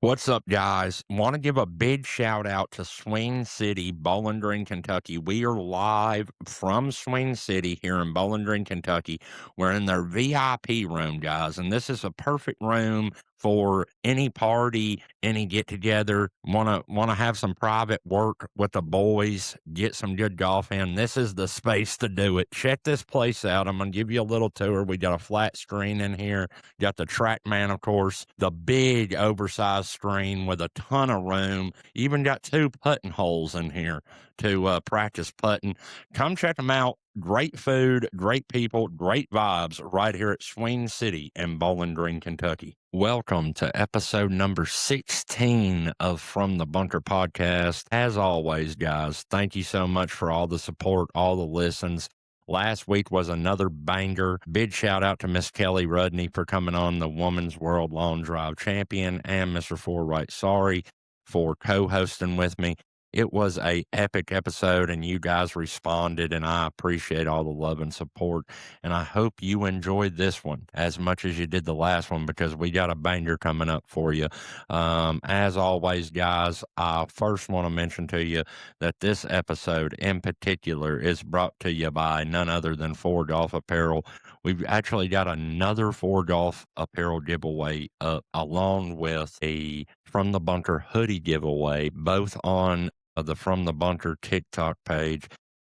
What's up, guys? Want to give a big shout out to Swing City, Bowling Green, Kentucky. We are live from Swing City here in Bowling Green, Kentucky. We're in their VIP room, guys, and this is a perfect room for any party, any get together. Want to have some private work with the boys, get some good golf in. This is the space to do it. Check this place out. I'm gonna give you a little tour. We got a flat screen in here. Got the TrackMan, of course, the big oversized screen with a ton of room. Even got two putting holes in here to practice putting. Come check them out. Great food, great people, great vibes right here at Swing City in Bowling Green, Kentucky. Welcome to episode number 16 of From the Bunker podcast. As always, guys, thank you so much for all the support, all the listens. Last week was another banger. Big shout out to Miss Kelly Rudney for coming on, the Women's World Long Drive Champion, and Mr. Forwright Sorry for co-hosting with me. It was a epic episode, and you guys responded, and I appreciate all the love and support. And I hope you enjoyed this one as much as you did the last one, because we got a banger coming up for you. As always, guys, I first want to mention to you that this episode in particular is brought to you by none other than 4Golf Apparel. We've actually got another 4Golf Apparel giveaway up, along with a From the Bunker hoodie giveaway, both on the From the Bunker TikTok page.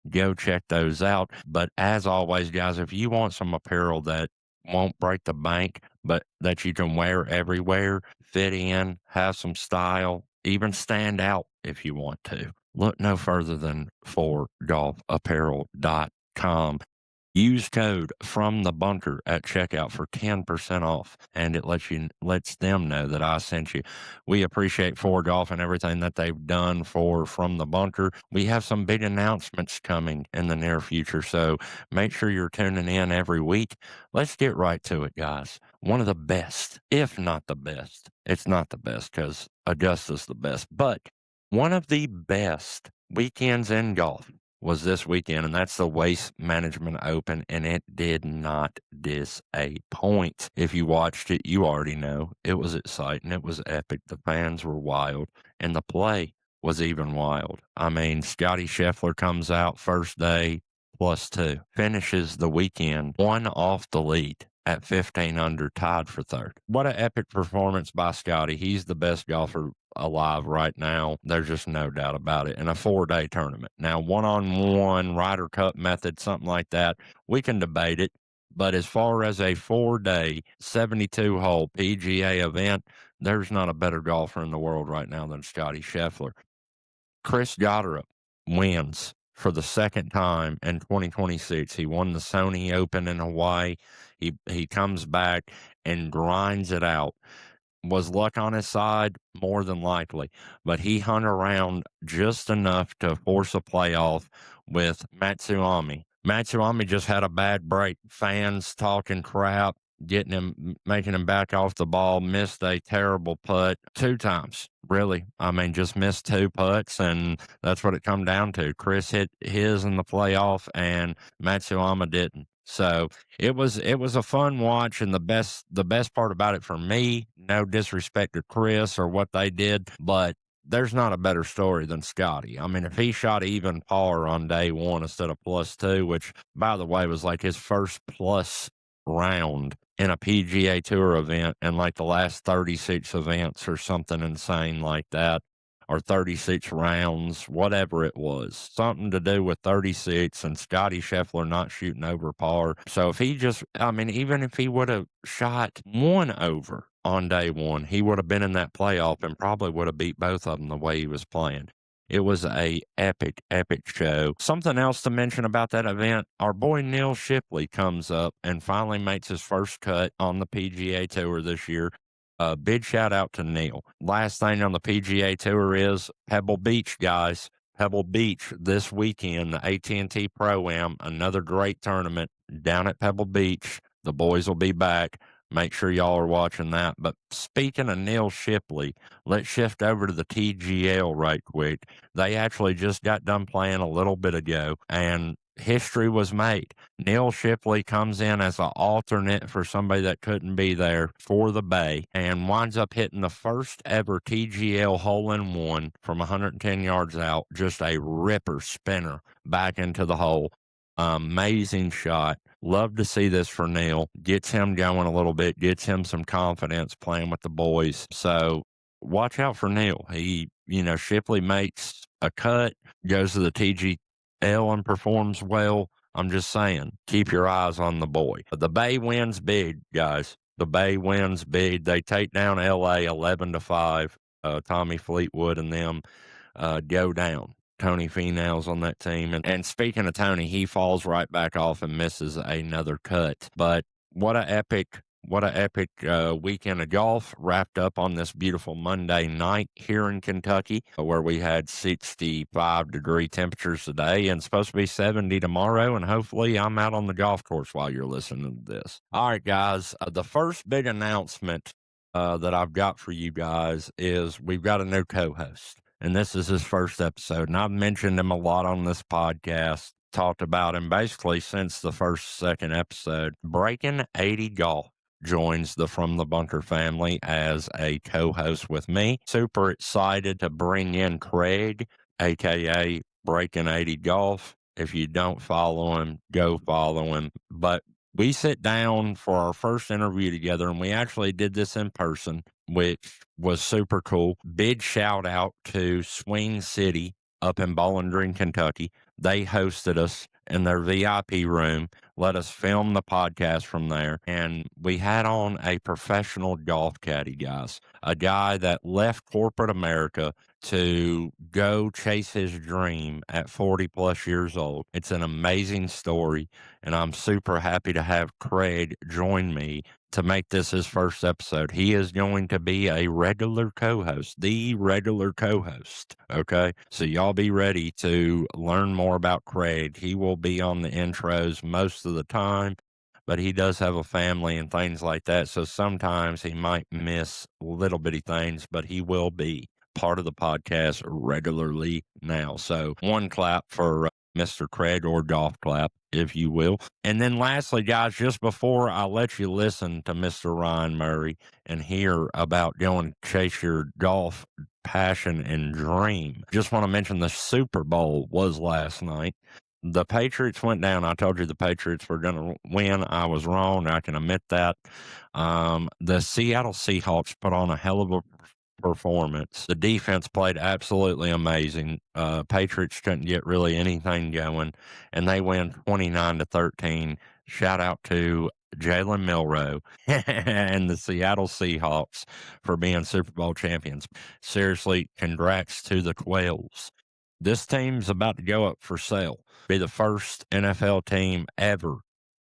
Go check those out. But as always, guys, if you want some apparel that won't break the bank, but that you can wear everywhere, fit in, have some style, even stand out if you want to, look no further than 4golfapparel.com. Use code From the Bunker at checkout for 10% off, and it lets them know that I sent you. We appreciate 4Golf and everything that they've done for From the Bunker. We have some big announcements coming in the near future, so make sure you're tuning in every week. Let's get right to it, guys. One of the best, if not the best. It's not the best because Augusta's the best, but one of the best weekends in golf was this weekend, and that's the Waste Management Open, and it did not disappoint. If you watched it, you already know it was exciting. It was epic. The fans were wild, and the play was even wild. I mean, Scotty Scheffler comes out first day +2, finishes the weekend one off the lead at 15 under, tied for third. What an epic performance by Scotty. He's the best golfer alive right now. There's just no doubt about it. In a 4-day tournament. Now, one-on-one, Ryder Cup method, something like that, we can debate it. But as far as a 4-day, 72-hole PGA event, there's not a better golfer in the world right now than Scotty Scheffler. Chris Goddard wins for the second time in 2026. He won the Sony Open in Hawaii. He comes back and grinds it out. Was luck on his side? More than likely. But he hung around just enough to force a playoff with Matsuyama. Matsuyama just had a bad break. Fans talking crap, making him back off the ball, missed a terrible putt 2 times. Really. I mean, just missed 2 putts, and that's what it come down to. Chris hit his in the playoff, and Matsuyama didn't. So it was a fun watch, and the best part about it for me, no disrespect to Chris or what they did, but there's not a better story than Scotty. I mean, if he shot even par on day one instead of +2, which, by the way, was like his first plus round in a PGA Tour event in like the last 36 events or something insane like that, or 36 rounds, whatever it was, something to do with 36 and Scotty Scheffler not shooting over par. So if he just, I mean, even if he would have shot 1 over on day one, he would have been in that playoff and probably would have beat both of them the way he was playing. It was a epic show. Something else to mention about that event, our boy Neil Shipley comes up and finally makes his first cut on the PGA Tour this year. Big shout out to Neil. Last thing on the PGA Tour is Pebble Beach, guys. Pebble Beach this weekend, the AT&T Pro-Am, another great tournament down at Pebble Beach. The boys will be back. Make sure y'all are watching that. But speaking of Neil Shipley, let's shift over to the TGL right quick. They actually just got done playing a little bit ago, and history was made. Neil Shipley comes in as an alternate for somebody that couldn't be there for the Bay and winds up hitting the first ever TGL hole-in-one from 110 yards out. Just a ripper spinner back into the hole. Amazing shot. Love to see this for Neil. Gets him going a little bit, gets him some confidence playing with the boys. So watch out for Neil. Shipley makes a cut, goes to the TGL and performs well. I'm just saying, keep your eyes on the boy. The Bay wins big, guys. The Bay wins big. They take down LA 11-5. Tommy Fleetwood and them go down. Tony Finau's on that team. And speaking of Tony, he falls right back off and misses another cut. But what a epic weekend of golf wrapped up on this beautiful Monday night here in Kentucky, where we had 65-degree temperatures today and supposed to be 70 tomorrow. And hopefully I'm out on the golf course while you're listening to this. All right, guys, the first big announcement that I've got for you guys is we've got a new co-host. And this is his first episode. And I've mentioned him a lot on this podcast, talked about him basically since the second episode. Breaking 80 Golf joins the From the Bunker family as a co-host with me. Super excited to bring in Craig, a.k.a. Breaking 80 Golf. If you don't follow him, go follow him. But we sit down for our first interview together, and we actually did this in person, which was super cool. Big shout out to Swing City up in Bowling Green, Kentucky. They hosted us in their VIP room, let us film the podcast from there. And we had on a professional golf caddy, guys, a guy that left corporate America to go chase his dream at 40 plus years old. It's an amazing story. And I'm super happy to have Craig join me to make this his first episode. He is going to be a regular co-host, the regular co-host. Okay. So y'all be ready to learn more about Craig. He will be on the intros most of the time, but he does have a family and things like that. So sometimes he might miss little bitty things, but he will be part of the podcast regularly now. So one clap for Mr. Craig, or golf clap, if you will. And then lastly, guys, just before I let you listen to Mr. Ryan Murray and hear about going to chase your golf passion and dream, just want to mention the Super Bowl was last night. The Patriots went down. I told you the Patriots were going to win. I was wrong. I can admit that. The Seattle Seahawks put on a hell of a performance. The defense played absolutely amazing. Patriots couldn't get really anything going, and they win 29-13. Shout out to Jalen Milroe and the Seattle Seahawks for being Super Bowl champions. Seriously, congrats to the Quails. This team's about to go up for sale. Be the first NFL team ever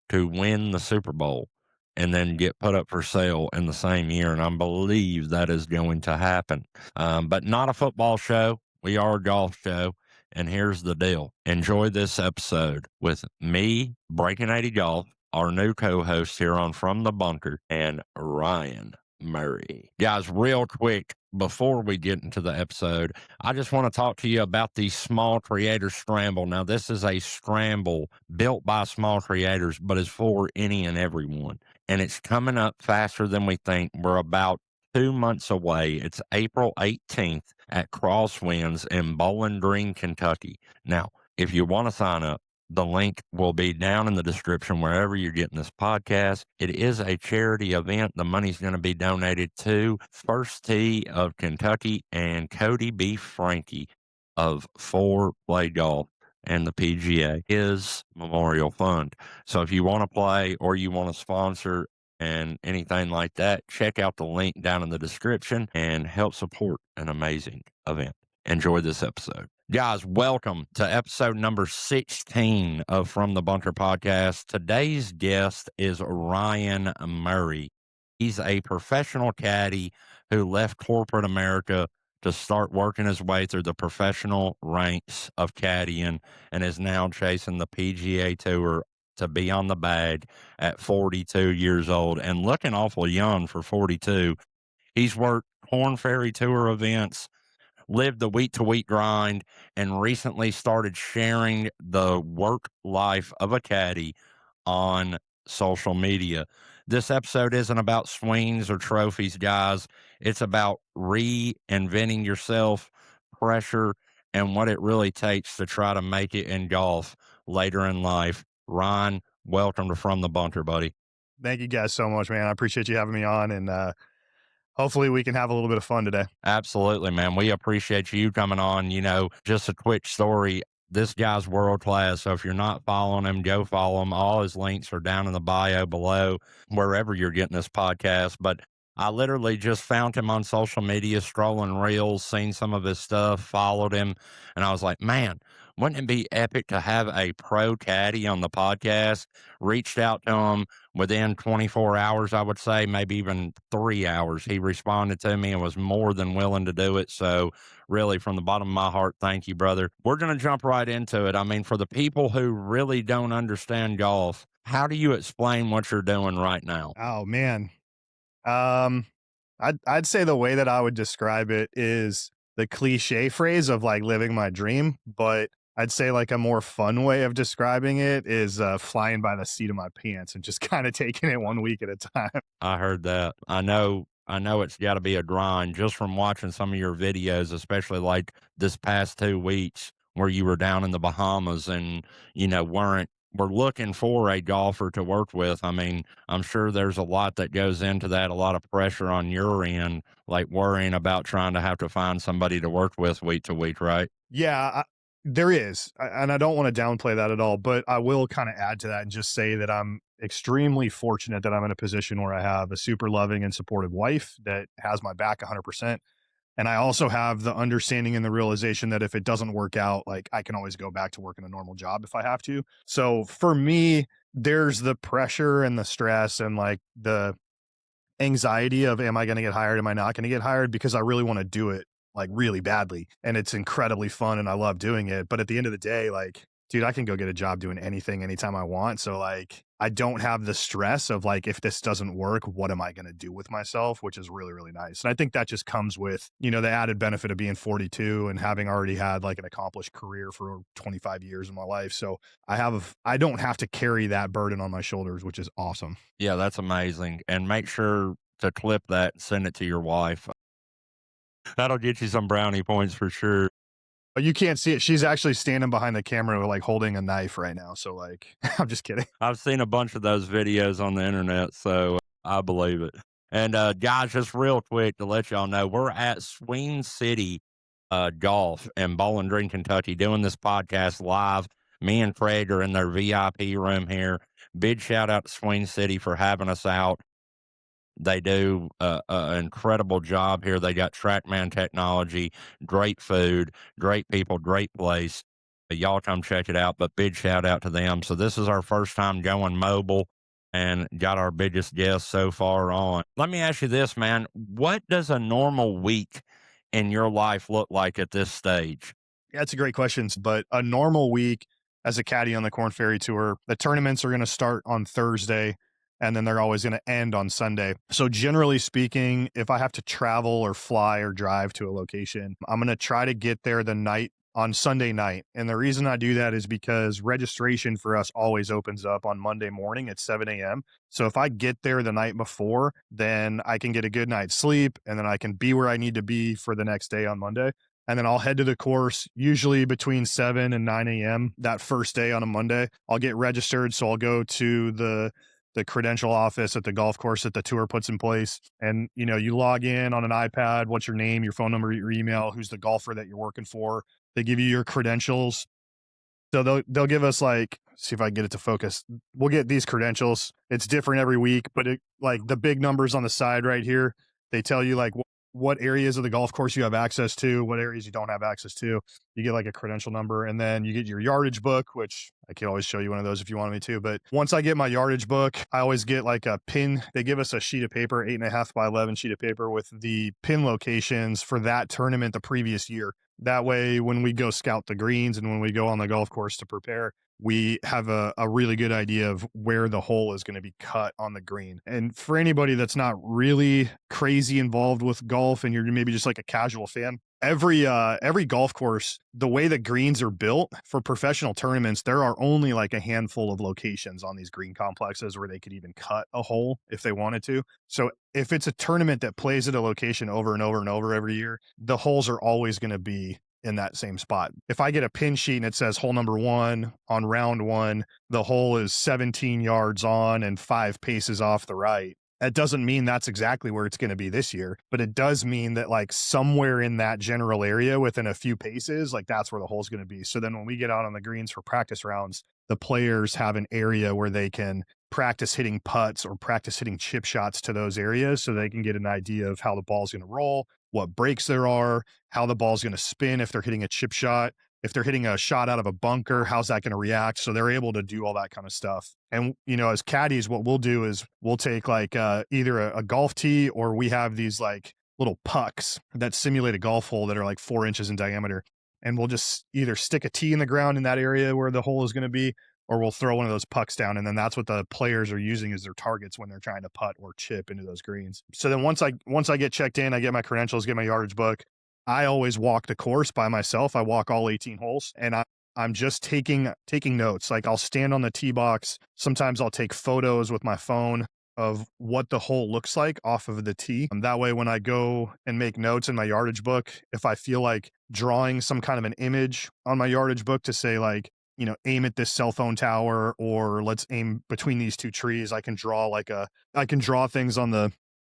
to win the Super Bowl and then get put up for sale in the same year. And I believe that is going to happen. But not a football show. We are a golf show. And here's the deal. Enjoy this episode with me, Breaking 80 Golf, our new co-host here on From the Bunker, and Ryan Murray. Guys, real quick, before we get into the episode, I just want to talk to you about the Small Creator Scramble. Now, this is a scramble built by small creators, but is for any and everyone. And it's coming up faster than we think. We're about 2 months away. It's April 18th at Crosswinds in Bowling Green, Kentucky. Now, if you want to sign up, the link will be down in the description wherever you're getting this podcast. It is a charity event. The money's going to be donated to First Tee of Kentucky and Cody B. Frankie of 4Play Golf and the PGA is Memorial Fund. So if you want to play or you want to sponsor and anything like that, check out the link down in the description and help support an amazing event. Enjoy this episode. Guys, welcome to episode number 16 of From the Bunker podcast. Today's guest is Ryan Murray. He's a professional caddy who left corporate America to start working his way through the professional ranks of caddying and is now chasing the PGA Tour to be on the bag at 42 years old and looking awful young for 42. He's worked Corn Ferry Tour events, live the week to week grind and recently started sharing the work life of a caddy on social media. This episode isn't about swings or trophies, guys. It's about reinventing yourself, pressure, and what it really takes to try to make it in golf later in life. Ryan, welcome to From the Bunker, buddy. Thank you guys so much, man. I appreciate you having me on, and hopefully we can have a little bit of fun today. Absolutely, man. We appreciate you coming on. Just a quick story. This guy's world class. So if you're not following him, go follow him. All his links are down in the bio below, wherever you're getting this podcast. But I literally just found him on social media, scrolling reels, seen some of his stuff, followed him. And I was like, man, wouldn't it be epic to have a pro caddy on the podcast? Reached out to him within 24 hours, I would say, maybe even 3 hours. He responded to me and was more than willing to do it. So, really, from the bottom of my heart, thank you, brother. We're going to jump right into it. I mean, for the people who really don't understand golf, how do you explain what you're doing right now? Oh man, um, I'd say the way that I would describe it is the cliche phrase of like living my dream, but I'd say like a more fun way of describing it is flying by the seat of my pants and just kind of taking it one week at a time. I heard that. I know it's got to be a grind just from watching some of your videos, especially like this past 2 weeks where you were down in the Bahamas and, we're looking for a golfer to work with. I mean, I'm sure there's a lot that goes into that, a lot of pressure on your end, like worrying about trying to have to find somebody to work with week to week, right? Yeah, there is, and I don't want to downplay that at all, but I will kind of add to that and just say that I'm extremely fortunate that I'm in a position where I have a super loving and supportive wife that has my back 100%. And I also have the understanding and the realization that if it doesn't work out, like I can always go back to working a normal job if I have to. So for me, there's the pressure and the stress and like the anxiety of, am I going to get hired? Am I not going to get hired? Because I really want to do it like really badly. And it's incredibly fun and I love doing it. But at the end of the day, like, dude, I can go get a job doing anything anytime I want. So like, I don't have the stress of like, if this doesn't work, what am I going to do with myself? Which is really, really nice. And I think that just comes with, the added benefit of being 42 and having already had like an accomplished career for 25 years in my life. So I don't have to carry that burden on my shoulders, which is awesome. Yeah, that's amazing. And make sure to clip that and send it to your wife. That'll get you some brownie points for sure. But you can't see it. She's actually standing behind the camera, like holding a knife right now. So like, I'm just kidding. I've seen a bunch of those videos on the internet, so I believe it. And guys, just real quick to let y'all know, we're at Swing City Golf in Bowling Green, Kentucky, doing this podcast live. Me and Craig are in their VIP room here. Big shout out to Swing City for having us out. They do an incredible job here. They got TrackMan technology, great food, great people, great place. Y'all come check it out, but big shout out to them. So this is our first time going mobile and got our biggest guest so far on. Let me ask you this, man. What does a normal week in your life look like at this stage? Yeah, that's a great question. But a normal week as a caddy on the Corn Ferry Tour, the tournaments are going to start on Thursday and then they're always going to end on Sunday. So generally speaking, if I have to travel or fly or drive to a location, I'm going to try to get there the night on Sunday night. And the reason I do that is because registration for us always opens up on Monday morning at 7 a.m. So if I get there the night before, then I can get a good night's sleep and then I can be where I need to be for the next day on Monday. And then I'll head to the course, usually between 7 and 9 a.m. that first day on a Monday. I'll get registered. So I'll go to the credential office at the golf course that the tour puts in place. And, you log in on an iPad, what's your name, your phone number, your email, who's the golfer that you're working for. They give you your credentials. So they'll give us like, see if I can get it to focus. We'll get these credentials. It's different every week, but like the big numbers on the side right here, they tell you like what areas of the golf course you have access to, what areas you don't have access to. You get like a credential number and then you get your yardage book, which I can always show you one of those if you wanted me to. But once I get my yardage book, I always get like a pin. They give us a sheet of paper, 8.5 by 11 sheet of paper with the pin locations for that tournament the previous year. That way, when we go scout the greens and when we go on the golf course to prepare, we have a really good idea of where the hole is going to be cut on the green. And for anybody that's not really crazy involved with golf and you're maybe just like a casual fan, every golf course, the way the greens are built for professional tournaments, there are only like a handful of locations on these green complexes where they could even cut a hole if they wanted to. So if it's a tournament that plays at a location over and over and over every year, the holes are always going to be in that same spot. If I get a pin sheet and it says hole number 1 on round 1, the hole is 17 yards on and 5 paces off the right. That doesn't mean that's exactly where it's going to be this year, but it does mean that like somewhere in that general area within a few paces, like that's where the hole's going to be. So then when we get out on the greens for practice rounds, the players have an area where they can practice hitting putts or practice hitting chip shots to those areas so they can get an idea of how the ball's going to roll, what breaks there are, how the ball's going to spin if they're hitting a chip shot. If they're hitting a shot out of a bunker, how's that going to react? So they're able to do all that kind of stuff. And, you know, as caddies, what we'll do is we'll take like either a golf tee or we have these like little pucks that simulate a golf hole that are like 4 inches in diameter. And we'll just either stick a tee in the ground in that area where the hole is going to be, or we'll throw one of those pucks down. And then that's what the players are using as their targets when they're trying to putt or chip into those greens. So then once I get checked in, I get my credentials, get my yardage book. I always walk the course by myself. I walk all 18 holes and I'm just taking notes. Like I'll stand on the tee box. Sometimes I'll take photos with my phone of what the hole looks like off of the tee. That way, when I go and make notes in my yardage book, if I feel like drawing some kind of an image on my yardage book to say like, you know, aim at this cell phone tower or let's aim between these two trees, I can draw things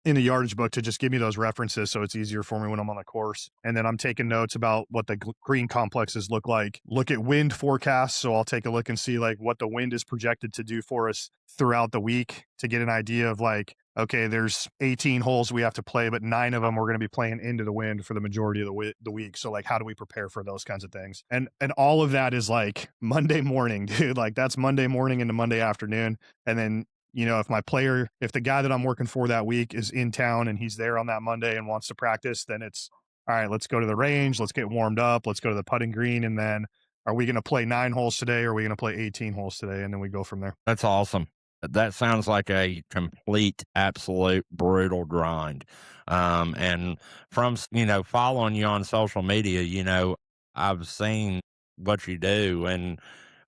in the yardage book to just give me those references so it's easier for me when I'm on the course. And then I'm taking notes about what the green complexes look like. Look at wind forecasts, so I'll take a look and see like what the wind is projected to do for us throughout the week to get an idea of like, okay, there's 18 holes we have to play, but 9 of them we're going to be playing into the wind for the majority of the week. So like, how do we prepare for those kinds of things? And all of that is like Monday morning, dude. Like that's Monday morning into Monday afternoon. And then, you know, if the guy that I'm working for that week is in town and he's there on that Monday and wants to practice, then it's all right, let's go to the range, let's get warmed up, let's go to the putting green. And then are we going to play 9 holes today? Or are we going to play 18 holes today? And then we go from there. That's awesome. That sounds like a complete, absolute brutal grind. And from, you know, following you on social media, you know, I've seen what you do. And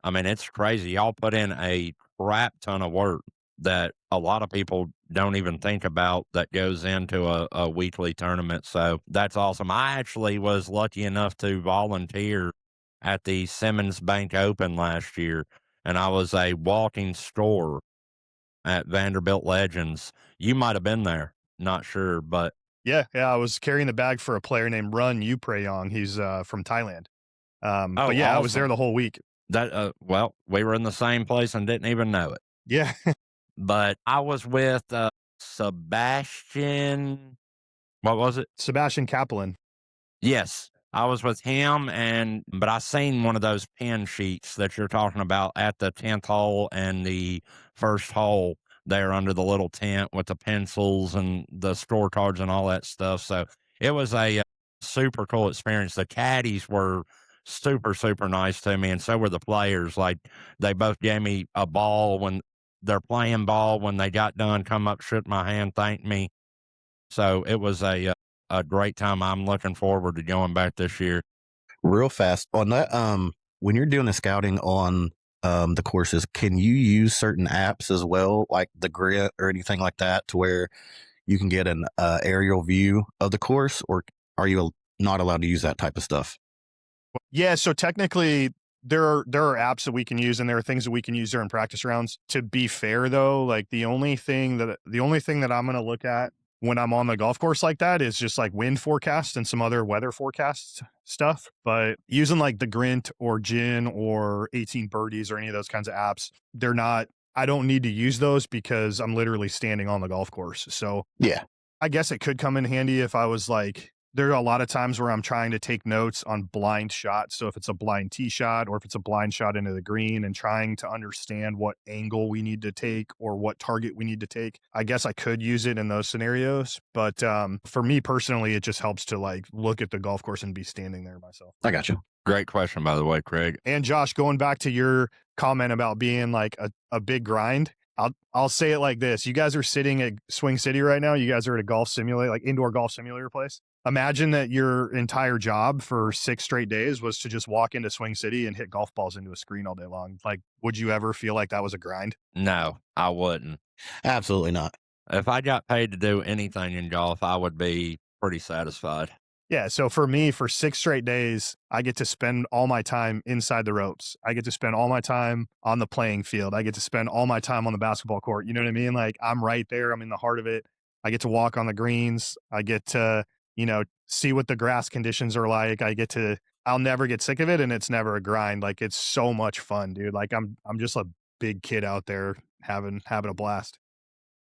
I mean, it's crazy. Y'all put in a crap ton of work that a lot of people don't even think about that goes into a weekly tournament. So that's awesome. I actually was lucky enough to volunteer at the Simmons Bank Open last year, and I was a walking store at Vanderbilt Legends. You might have been there, not sure, but Yeah, I was carrying the bag for a player named Run Uprayong. He's from Thailand. But oh, yeah, I was there awesome. the whole week. That well, we were in the same place and didn't even know it. Yeah. But I was with Sebastian. What was it? Sebastian Kaplan. Yes, I was with him, but I seen one of those pin sheets that you're talking about at the 10th hole and the first hole there under the little tent with the pencils and the scorecards and all that stuff. So it was a super cool experience. The caddies were super, super nice to me, and so were the players. Like they both gave me a ball when they're playing ball. When they got done, come up, shook my hand, thanked me. So it was a great time. I'm looking forward to going back this year. Real fast on that. When you're doing the scouting on the courses, can you use certain apps as well, like the Grit or anything like that, to where you can get an aerial view of the course, or are you not allowed to use that type of stuff? Yeah, so technically there are apps that we can use and there are things that we can use during practice rounds. To be fair though, like the only thing that I'm going to look at when I'm on the golf course like that is just like wind forecast and some other weather forecast stuff. But using like the Grint or Gin or 18 Birdies or any of those kinds of apps, I don't need to use those because I'm literally standing on the golf course. So Yeah. I guess it could come in handy if I was like there are a lot of times where I'm trying to take notes on blind shots. So if it's a blind tee shot or if it's a blind shot into the green and trying to understand what angle we need to take or what target we need to take, I guess I could use it in those scenarios. But for me personally, it just helps to like look at the golf course and be standing there myself. I got you. Great question, by the way, Craig. And Josh, going back to your comment about being like a big grind, I'll say it like this. You guys are sitting at Swing City right now. You guys are at a golf simulator, like indoor golf simulator place. Imagine that your entire job for 6 straight days was to just walk into Swing City and hit golf balls into a screen all day long. Like, would you ever feel like that was a grind? No, I wouldn't. Absolutely not. If I got paid to do anything in golf, I would be pretty satisfied. Yeah. So for me, for 6 straight days, I get to spend all my time inside the ropes. I get to spend all my time on the playing field. I get to spend all my time on the basketball court. You know what I mean? Like I'm right there. I'm in the heart of it. I get to walk on the greens. I get to, see what the grass conditions are like. I'll never get sick of it. And it's never a grind. Like it's so much fun, dude. Like I'm just a big kid out there having a blast.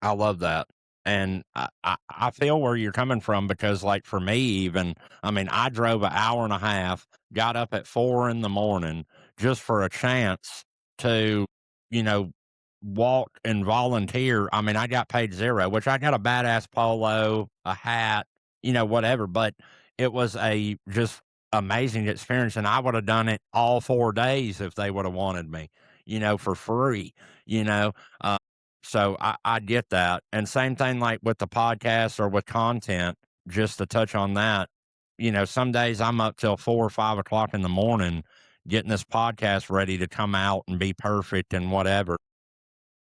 I love that. And I feel where you're coming from because, like, for me, even, I mean, I drove an hour and a half, got up at 4 a.m. just for a chance to, you know, walk and volunteer. I mean, I got paid zero, which I got a badass polo, a hat, whatever. But it was a just amazing experience. And I would have done it all 4 days if they would have wanted me, for free, you know. So I get that. And same thing like with the podcast or with content, just to touch on that, some days I'm up till 4 or 5 o'clock in the morning getting this podcast ready to come out and be perfect and whatever.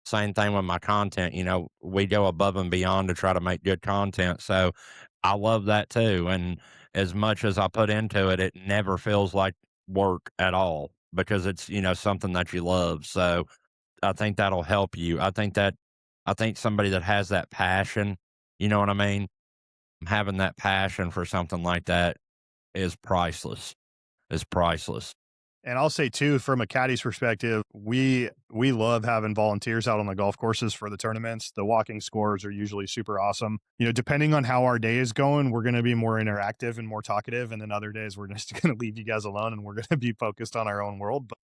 Same thing with my content, we go above and beyond to try to make good content. So I love that too. And as much as I put into it, it never feels like work at all because it's, something that you love. So I think that'll help you. I think somebody that has that passion, you know what I mean? Having that passion for something like that is priceless. Is priceless. And I'll say too, from a caddy's perspective, we love having volunteers out on the golf courses for the tournaments. The walking scores are usually super awesome. Depending on how our day is going, we're going to be more interactive and more talkative. And then other days we're just going to leave you guys alone and we're going to be focused on our own world. But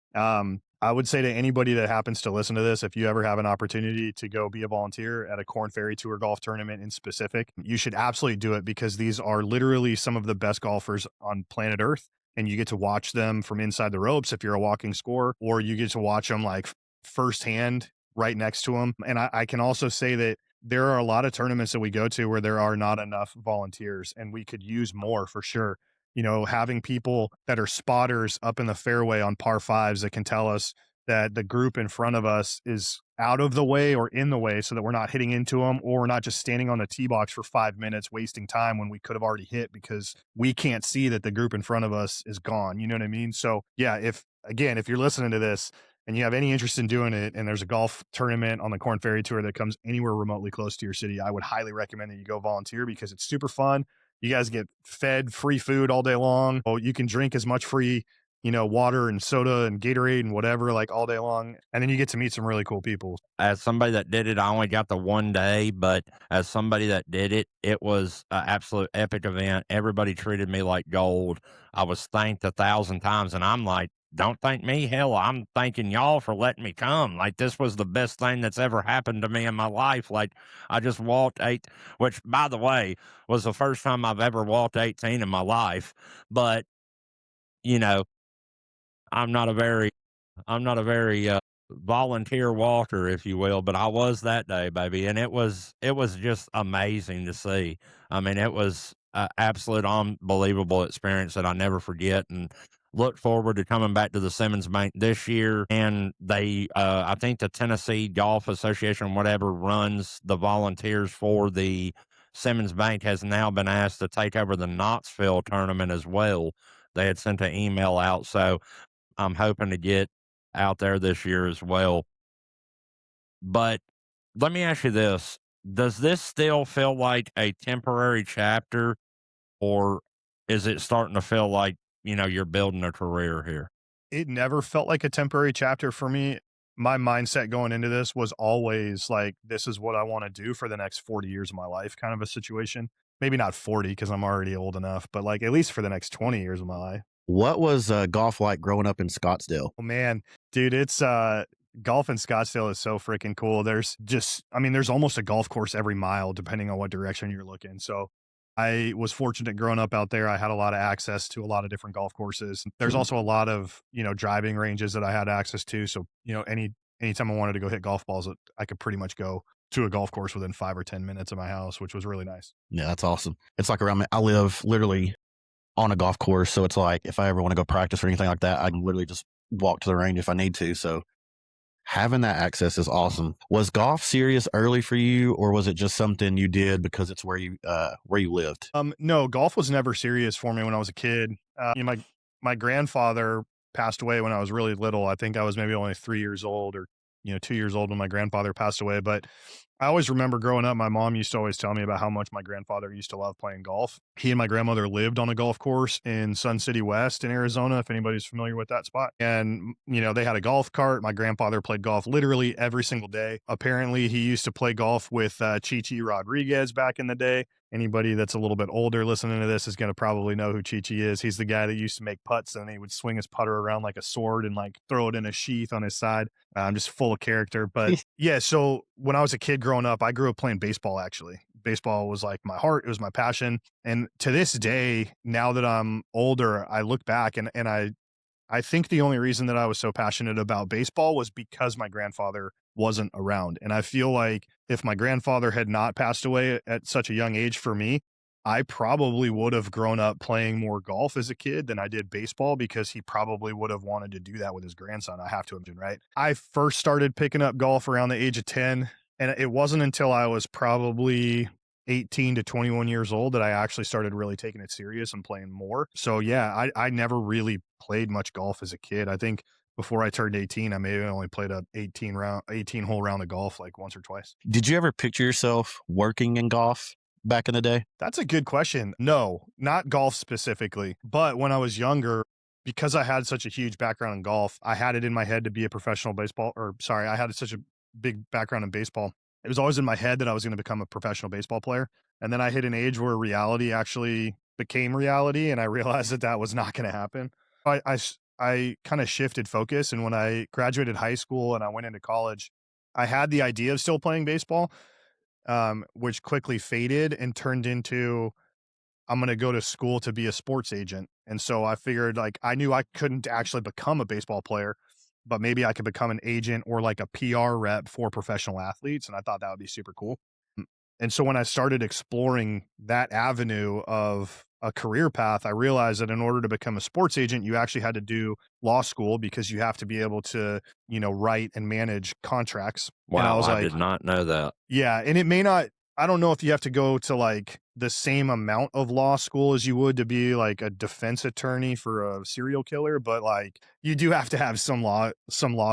I would say to anybody that happens to listen to this, if you ever have an opportunity to go be a volunteer at a Corn Ferry Tour golf tournament in specific, you should absolutely do it because these are literally some of the best golfers on planet Earth. And you get to watch them from inside the ropes if you're a walking score, or you get to watch them like firsthand right next to them. And I can also say that there are a lot of tournaments that we go to where there are not enough volunteers and we could use more for sure. Having people that are spotters up in the fairway on par fives that can tell us that the group in front of us is out of the way or in the way so that we're not hitting into them or we're not just standing on the tee box for 5 minutes wasting time when we could have already hit because we can't see that the group in front of us is gone. You know what I mean? So yeah, if you're listening to this and you have any interest in doing it and there's a golf tournament on the Corn Ferry Tour that comes anywhere remotely close to your city, I would highly recommend that you go volunteer because it's super fun. You guys get fed free food all day long. Oh, you can drink as much free water and soda and Gatorade and whatever, like all day long. And then you get to meet some really cool people. As somebody that did it, I only got the 1 day, but as somebody that did it, it was an absolute epic event. Everybody treated me like gold. I was thanked 1,000 times, and I'm like, don't thank me. Hell, I'm thanking y'all for letting me come. Like, this was the best thing that's ever happened to me in my life. Like, I just walked 8, which, by the way, was the first time I've ever walked 18 in my life. But, I'm not a very volunteer walker, if you will, but I was that day, baby, and it was just amazing to see. I mean, it was an absolute unbelievable experience that I never forget, and look forward to coming back to the Simmons Bank this year. And they, I think the Tennessee Golf Association, whatever, runs the volunteers for the Simmons Bank has now been asked to take over the Knoxville tournament as well. They had sent an email out, so I'm hoping to get out there this year as well. But let me ask you this. Does this still feel like a temporary chapter, or is it starting to feel like, you're building a career here? It never felt like a temporary chapter for me. My mindset going into this was always like, this is what I want to do for the next 40 years of my life kind of a situation. maybe not 40 because I'm already old enough, but like at least for the next 20 years of my life. What was golf like growing up in Scottsdale? Oh man, dude, it's golf in Scottsdale is so freaking cool. There's just, I mean, there's almost a golf course every mile depending on what direction you're looking. So I was fortunate growing up out there. I had a lot of access to a lot of different golf courses. There's also a lot of, driving ranges that I had access to. So, anytime I wanted to go hit golf balls, I could pretty much go to a golf course within 5 or 10 minutes of my house, which was really nice. Yeah, that's awesome. It's like around me. I live literally on a golf course. So it's like if I ever want to go practice or anything like that, I can literally just walk to the range if I need to. So having that access is awesome. Was golf serious early for you, or was it just something you did because it's where you lived? No, golf was never serious for me when I was a kid. My grandfather passed away when I was really little. I think I was maybe only 3 years old or 2 years old when my grandfather passed away. But I always remember growing up, my mom used to always tell me about how much my grandfather used to love playing golf. He and my grandmother lived on a golf course in Sun City West in Arizona, if anybody's familiar with that spot. And, they had a golf cart. My grandfather played golf literally every single day. Apparently, he used to play golf with Chichi Rodriguez back in the day. Anybody that's a little bit older listening to this is going to probably know who Chichi is. He's the guy that used to make putts and he would swing his putter around like a sword and like throw it in a sheath on his side. Just full of character. But yeah, so when I was a kid growing up, I grew up playing baseball actually. Baseball was like my heart, it was my passion. And to this day, now that I'm older, I look back and I think the only reason that I was so passionate about baseball was because my grandfather wasn't around. And I feel like if my grandfather had not passed away at such a young age for me, I probably would have grown up playing more golf as a kid than I did baseball because he probably would have wanted to do that with his grandson. I have to imagine, right? I first started picking up golf around the age of 10, and it wasn't until I was probably 18 to 21 years old that I actually started really taking it serious and playing more. So yeah, I never really played much golf as a kid. I think before I turned 18, I maybe only played a 18 hole round of golf like once or twice. Did you ever picture yourself working in golf back in the day? That's a good question. No, not golf specifically, but when I was younger, because I had such a huge background in golf, I had it in my head to be a professional I had such a big background in baseball. It was always in my head that I was going to become a professional baseball player. And then I hit an age where reality actually became reality. And I realized that that was not going to happen. I kind of shifted focus. And when I graduated high school and I went into college, I had the idea of still playing baseball, which quickly faded and turned into, I'm going to go to school to be a sports agent. And so I figured like, I knew I couldn't actually become a baseball player, but maybe I could become an agent or like a PR rep for professional athletes. And I thought that would be super cool. And so when I started exploring that avenue of a career path, I realized that in order to become a sports agent, you actually had to do law school because you have to be able to, write and manage contracts. Wow, and I was I did not know that. Yeah. And it may not, I don't know if you have to go to like the same amount of law school as you would to be like a defense attorney for a serial killer, but like you do have to have some law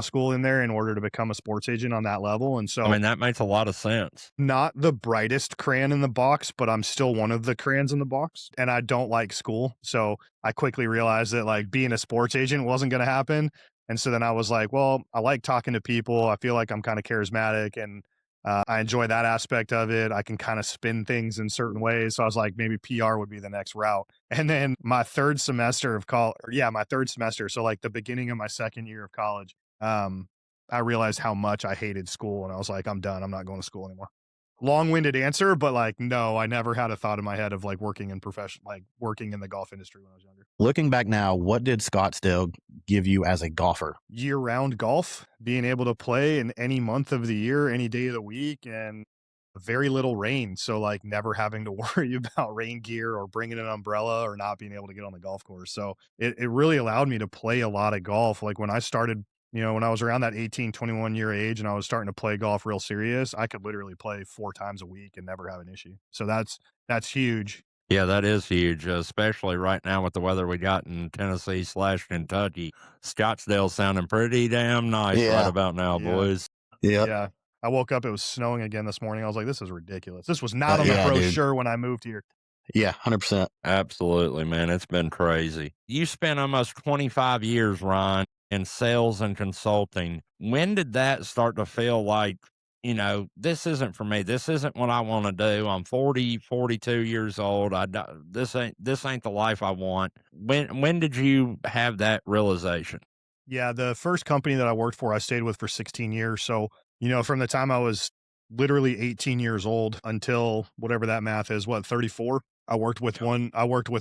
school in there in order to become a sports agent on that level. And so, I mean, that makes a lot of sense. not the brightest crayon in the box, but I'm still one of the crayons in the box and I don't like school. So I quickly realized that like being a sports agent wasn't going to happen. And so then I was like, well, I like talking to people. I feel like I'm kind of charismatic and I enjoy that aspect of it. I can kind of spin things in certain ways. So I was like, maybe PR would be the next route. And then my third semester of college, so like the beginning of my second year of college, I realized how much I hated school. And I was like, I'm done. I'm not going to school anymore. Long-winded answer, but like, no, I never had a thought in my head of like working in the golf industry when I was younger. Looking back now, what did Scottsdale give you as a golfer? Year-round golf, being able to play in any month of the year, any day of the week, and very little rain. So like never having to worry about rain gear or bringing an umbrella or not being able to get on the golf course. So it really allowed me to play a lot of golf. Like when I started, when I was around that 18, 21 year age and I was starting to play golf real serious, I could literally play 4 times a week and never have an issue. So that's huge. Yeah, that is huge, especially right now with the weather we got in Tennessee/Kentucky. Scottsdale's sounding pretty damn nice right about now, boys. Yeah. I woke up, it was snowing again this morning. I was like, this is ridiculous. This was not on the brochure when I moved here. Yeah, 100%. Absolutely, man. It's been crazy. You spent almost 25 years, Ryan, in sales and consulting. When did that start to feel like this isn't for me. This isn't what I want to do. I'm 40, 42 years old. This ain't the life I want. When did you have that realization? Yeah, the first company that I worked for, I stayed with for 16 years. So, from the time I was literally 18 years old until whatever that math is, 34? I worked with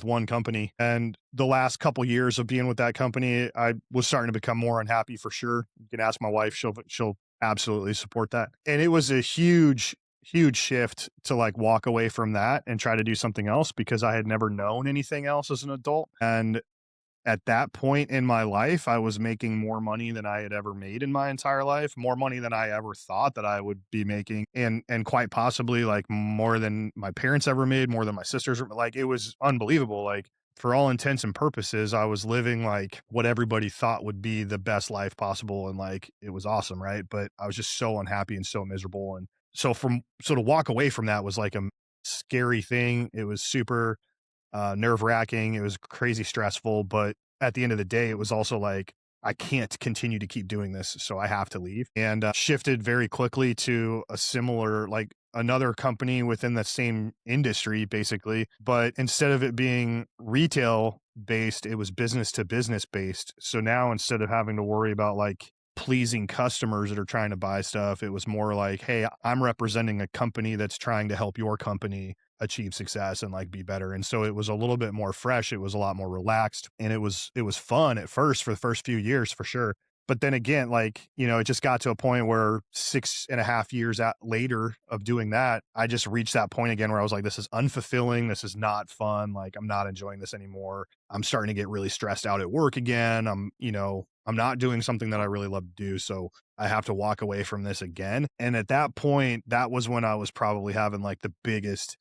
one company. And the last couple years of being with that company, I was starting to become more unhappy for sure. You can ask my wife, she'll absolutely support that. And it was a huge shift to like walk away from that and try to do something else because I had never known anything else as an adult. And at that point in my life, I was making more money than I had ever made in my entire life, more money than I ever thought that I would be making, and quite possibly like more than my parents ever made, more than my sisters. Like it was unbelievable. Like for all intents and purposes, I was living like what everybody thought would be the best life possible, and like it was awesome, right? But I was just so unhappy and so miserable, and so to walk away from that was like a scary thing. It was super nerve wracking. It was crazy stressful, but at the end of the day, it was also like, I can't continue to keep doing this. So I have to leave, and shifted very quickly to a similar, like another company within the same industry, basically. But instead of it being retail based, it was business to business based. So now instead of having to worry about like pleasing customers that are trying to buy stuff, it was more like, hey, I'm representing a company that's trying to help your company achieve success and like be better. And so it was a little bit more fresh. It was a lot more relaxed, and it was fun at first for the first few years for sure. But then again, like, it just got to a point where 6.5 years later of doing that, I just reached that point again where I was like, this is unfulfilling. This is not fun. Like, I'm not enjoying this anymore. I'm starting to get really stressed out at work again. I'm not doing something that I really love to do. So I have to walk away from this again. And at that point, that was when I was probably having like the biggest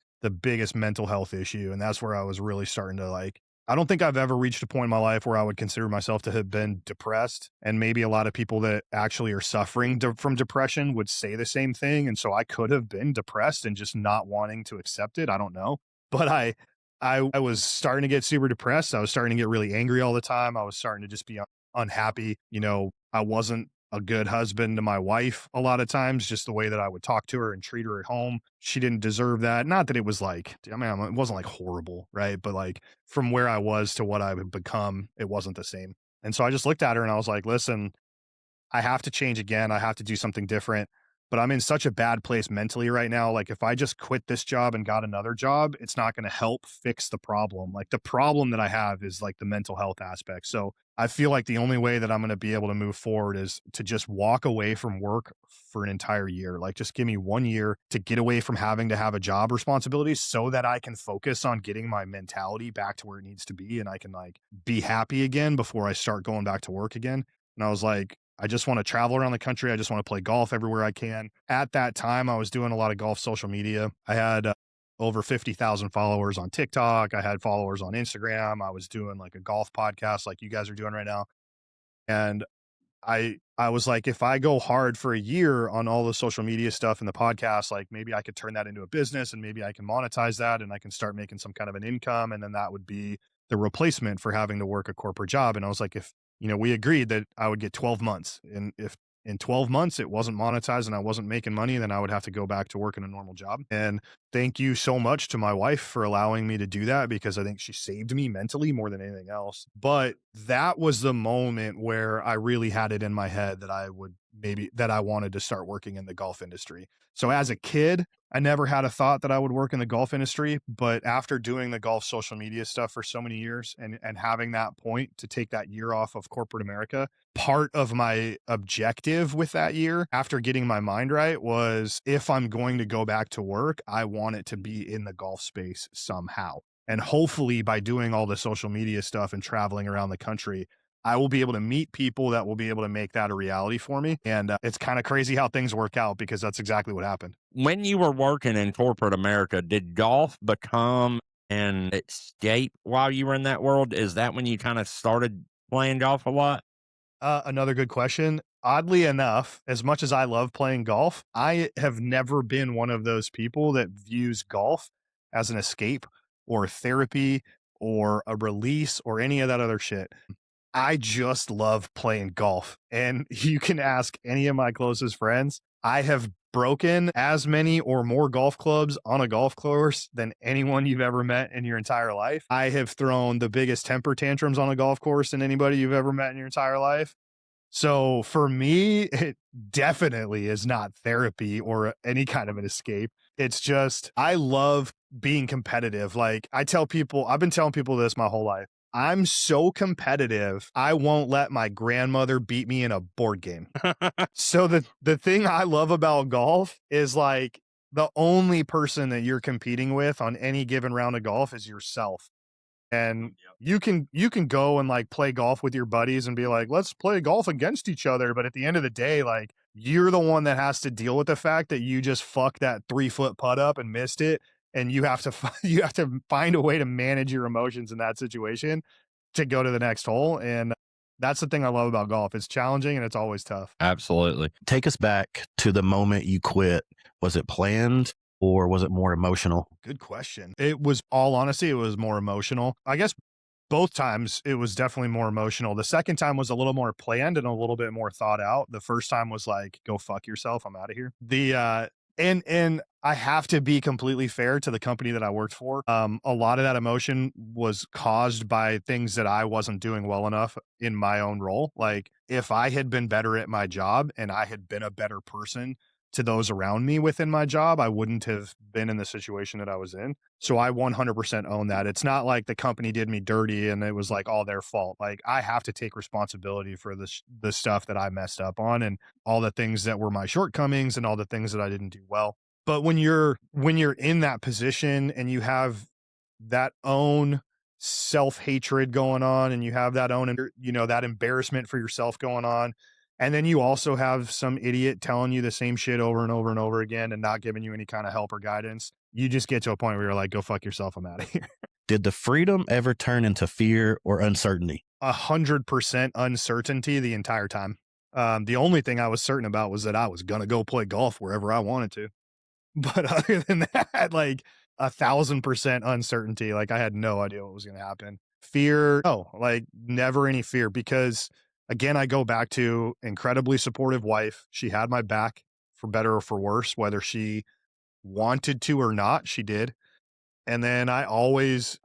mental health issue. And that's where I was really starting to like, I don't think I've ever reached a point in my life where I would consider myself to have been depressed. And maybe a lot of people that actually are suffering from depression would say the same thing. And so I could have been depressed and just not wanting to accept it. I don't know. But I was starting to get super depressed. I was starting to get really angry all the time. I was starting to just be unhappy. I wasn't a good husband to my wife a lot of times, just the way that I would talk to her and treat her at home. She didn't deserve that. Not that it was like, I mean, it wasn't like horrible, right? But like from where I was to what I would become, it wasn't the same. And so I just looked at her and I was like, listen, I have to change again. I have to do something different. But I'm in such a bad place mentally right now. Like if I just quit this job and got another job, it's not going to help fix the problem. Like the problem that I have is like the mental health aspect. So I feel like the only way that I'm going to be able to move forward is to just walk away from work for an entire year. Like just give me 1 year to get away from having to have a job responsibility so that I can focus on getting my mentality back to where it needs to be, and I can like be happy again before I start going back to work again. And I was like, I just want to travel around the country. I just want to play golf everywhere I can. At that time, I was doing a lot of golf social media. I had over 50,000 followers on TikTok. I had followers on Instagram. I was doing like a golf podcast like you guys are doing right now. And I was like, if I go hard for a year on all the social media stuff and the podcast, like maybe I could turn that into a business and maybe I can monetize that and I can start making some kind of an income. And then that would be the replacement for having to work a corporate job. And I was like, if, we agreed that I would get 12 months. And if in 12 months it wasn't monetized and I wasn't making money, then I would have to go back to work in a normal job. And thank you so much to my wife for allowing me to do that, because I think she saved me mentally more than anything else. But that was the moment where I really had it in my head that I wanted to start working in the golf industry. So as a kid, I never had a thought that I would work in the golf industry, but after doing the golf social media stuff for so many years and having that point to take that year off of corporate America, part of my objective with that year after getting my mind right was, if I'm going to go back to work, I want it to be in the golf space somehow. And hopefully by doing all the social media stuff and traveling around the country, I will be able to meet people that will be able to make that a reality for me. And it's kind of crazy how things work out, because that's exactly what happened. When you were working in corporate America, did golf become an escape while you were in that world? Is that when you kind of started playing golf a lot? Another good question. Oddly enough, as much as I love playing golf, I have never been one of those people that views golf as an escape or therapy or a release or any of that other shit. I just love playing golf. And you can ask any of my closest friends. I have broken as many or more golf clubs on a golf course than anyone you've ever met in your entire life. I have thrown the biggest temper tantrums on a golf course than anybody you've ever met in your entire life. So for me, it definitely is not therapy or any kind of an escape. It's just, I love being competitive. Like I tell people, I've been telling people this my whole life. I'm so competitive, I won't let my grandmother beat me in a board game. So the thing I love about golf is like the only person that you're competing with on any given round of golf is yourself. And you can go and like play golf with your buddies and be like, let's play golf against each other. But at the end of the day, like you're the one that has to deal with the fact that you just fucked that 3-foot putt up and missed it. And you have to you have to find a way to manage your emotions in that situation to go to the next hole. And that's the thing I love about golf. It's challenging and it's always tough. Absolutely. Take us back to the moment you quit. Was it planned or was it more emotional? Good question. It was, all honesty, it was more emotional. I guess both times it was definitely more emotional. The second time was a little more planned and a little bit more thought out. The first time was like, go fuck yourself, I'm out of here. And I have to be completely fair to the company that I worked for. A lot of that emotion was caused by things that I wasn't doing well enough in my own role. Like if I had been better at my job and I had been a better person to those around me within my job, I wouldn't have been in the situation that I was in. So I 100% own that. It's not like the company did me dirty and it was like all their fault. Like I have to take responsibility for the stuff that I messed up on and all the things that were my shortcomings and all the things that I didn't do well. But when you're in that position and you have that own self-hatred going on and you have that own, that embarrassment for yourself going on, and then you also have some idiot telling you the same shit over and over and over again and not giving you any kind of help or guidance, you just get to a point where you're like, go fuck yourself, I'm out of here. Did the freedom ever turn into fear or uncertainty? 100% uncertainty the entire time. The only thing I was certain about was that I was going to go play golf wherever I wanted to. But other than that, like 1,000% uncertainty. Like I had no idea what was going to happen. Fear, no, like never any fear, because again, I go back to incredibly supportive wife. She had my back for better or for worse, whether she wanted to or not, she did. And then I always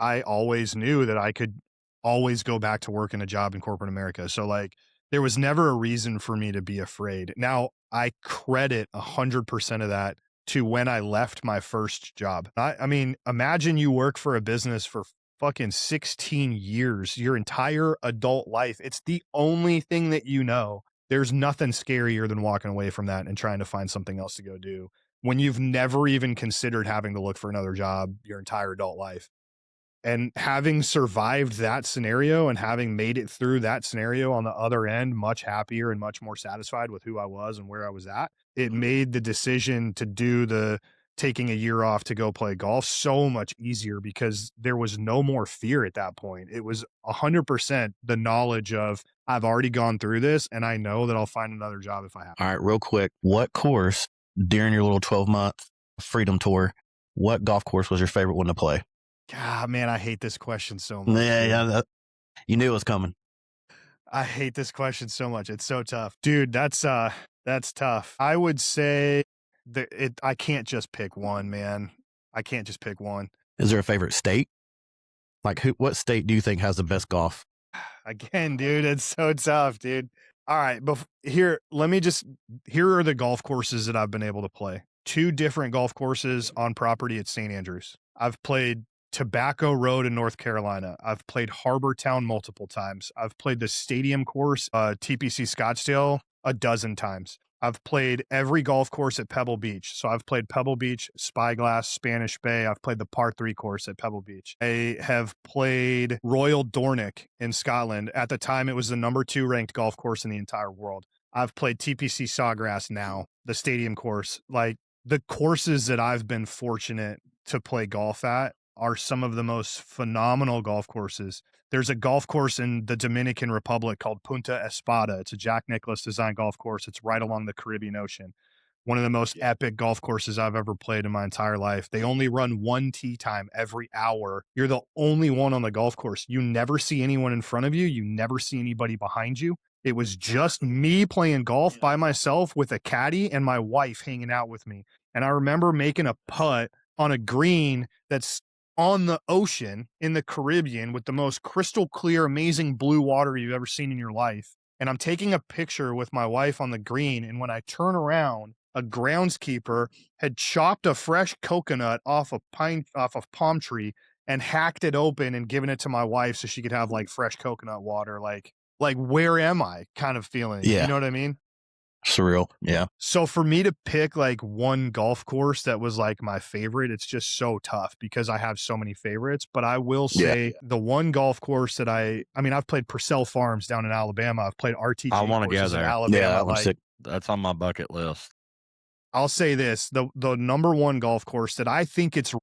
knew that I could always go back to work in a job in corporate America. So like there was never a reason for me to be afraid. Now I credit 100% of that to when I left my first job. I mean, imagine you work for a business for fucking 16 years, your entire adult life. It's the only thing that you know. There's nothing scarier than walking away from that and trying to find something else to go do when you've never even considered having to look for another job your entire adult life. And having survived that scenario and having made it through that scenario on the other end, much happier and much more satisfied with who I was and where I was at, it made the decision to do the taking a year off to go play golf so much easier because there was no more fear at that point. It was 100% the knowledge of I've already gone through this and I know that I'll find another job if I have. All right, real quick. What course during your little 12-month freedom tour, what golf course was your favorite one to play? God, man, I hate this question so much. Yeah, you knew it was coming. I hate this question so much. It's so tough. Dude, that's tough. I would say that I can't just pick one, man. I can't just pick one. Is there a favorite state? Like what state do you think has the best golf? Again, dude, it's so tough, dude. All right, here are the golf courses that I've been able to play. 2 different golf courses on property at St. Andrews. I've played Tobacco Road in North Carolina. I've played Harbor Town multiple times. I've played the stadium course, TPC Scottsdale, a dozen times. I've played every golf course at Pebble Beach. So I've played Pebble Beach, Spyglass, Spanish Bay. I've played the par 3 course at Pebble Beach. I have played Royal Dornoch in Scotland. At the time, it was the number 2 ranked golf course in the entire world. I've played TPC Sawgrass now, the stadium course. Like the courses that I've been fortunate to play golf at are some of the most phenomenal golf courses. There's a golf course in the Dominican Republic called Punta Espada. It's a Jack Nicklaus designed golf course. It's right along the Caribbean Ocean. One of the most epic golf courses I've ever played in my entire life. They only run 1 tee time every hour. You're the only one on the golf course. You never see anyone in front of you. You never see anybody behind you. It was just me playing golf by myself with a caddy and my wife hanging out with me. And I remember making a putt on a green that's on the ocean in the Caribbean with the most crystal clear, amazing blue water you've ever seen in your life. And I'm taking a picture with my wife on the green. And when I turn around, a groundskeeper had chopped a fresh coconut off a palm tree and hacked it open and given it to my wife so she could have like fresh coconut water. Like where am I kind of feeling, you know what I mean? Surreal. Yeah. So for me to pick like one golf course that was like my favorite, it's just so tough because I have so many favorites. But I will say the one golf course that I mean, I've played Purcell Farms down in Alabama. I've played RTG I want to go courses in there. Alabama. Yeah, sick. That's on my bucket list. I'll say this, the number one golf course that I think it's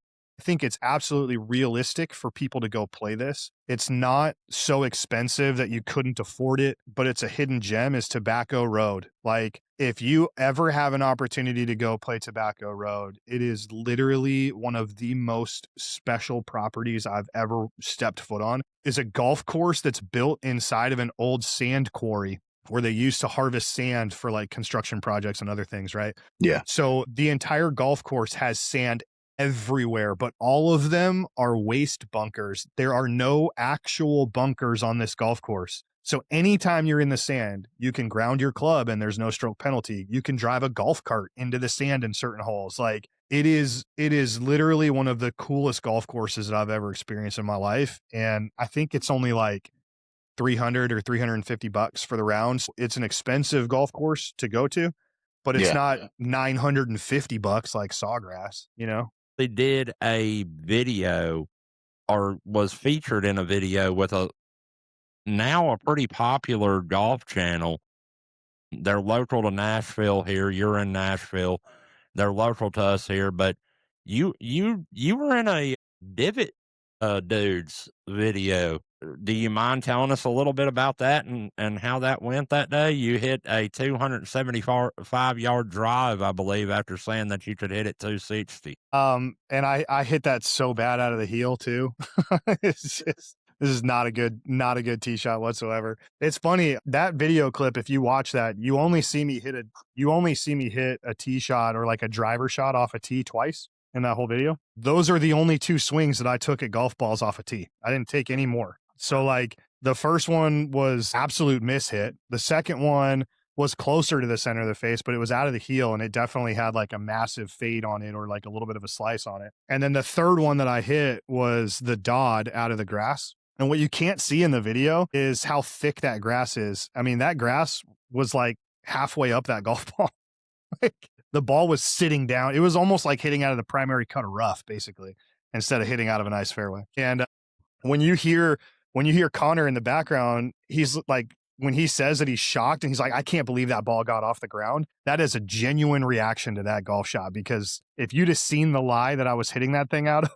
absolutely realistic for people to go play this. It's not so expensive that you couldn't afford it, but it's a hidden gem, is Tobacco Road. Like if you ever have an opportunity to go play Tobacco Road, it is literally one of the most special properties I've ever stepped foot on. It's a golf course that's built inside of an old sand quarry where they used to harvest sand for like construction projects and other things, right? Yeah. So the entire golf course has sand everywhere, but all of them are waste bunkers. There are no actual bunkers on this golf course. So anytime you're in the sand, you can ground your club and there's no stroke penalty. You can drive a golf cart into the sand in certain holes. Like it is literally one of the coolest golf courses that I've ever experienced in my life. And I think it's only like 300 or 350 bucks for the rounds. It's an expensive golf course to go to, but it's not 950 bucks like Sawgrass, you know? They did a video or was featured in a video with a pretty popular golf channel. They're local to Nashville here. You're in Nashville. They're local to us here, but you were in a Divot Dudes video. Do you mind telling us a little bit about that and how that went that day? You hit a 275-yard drive, I believe, after saying that you could hit it 260. And I hit that so bad out of the heel too. It's just, this is not a good tee shot whatsoever. It's funny, that video clip, if you watch that, you only see me hit a tee shot or like a driver shot off a tee twice in that whole video. Those are the only two swings that I took at golf balls off a tee. I didn't take any more. So like the first one was absolute miss hit. The second one was closer to the center of the face, but it was out of the heel and it definitely had like a massive fade on it or like a little bit of a slice on it. And then the third one that I hit was the dod out of the grass. And what you can't see in the video is how thick that grass is. I mean, that grass was like halfway up that golf ball. Like the ball was sitting down. It was almost like hitting out of the primary cut of rough, basically, instead of hitting out of a nice fairway. And when you hear Connor in the background, he's like, when he says that he's shocked and he's like, I can't believe that ball got off the ground. That is a genuine reaction to that golf shot, because if you'd have seen the lie that I was hitting that thing out of,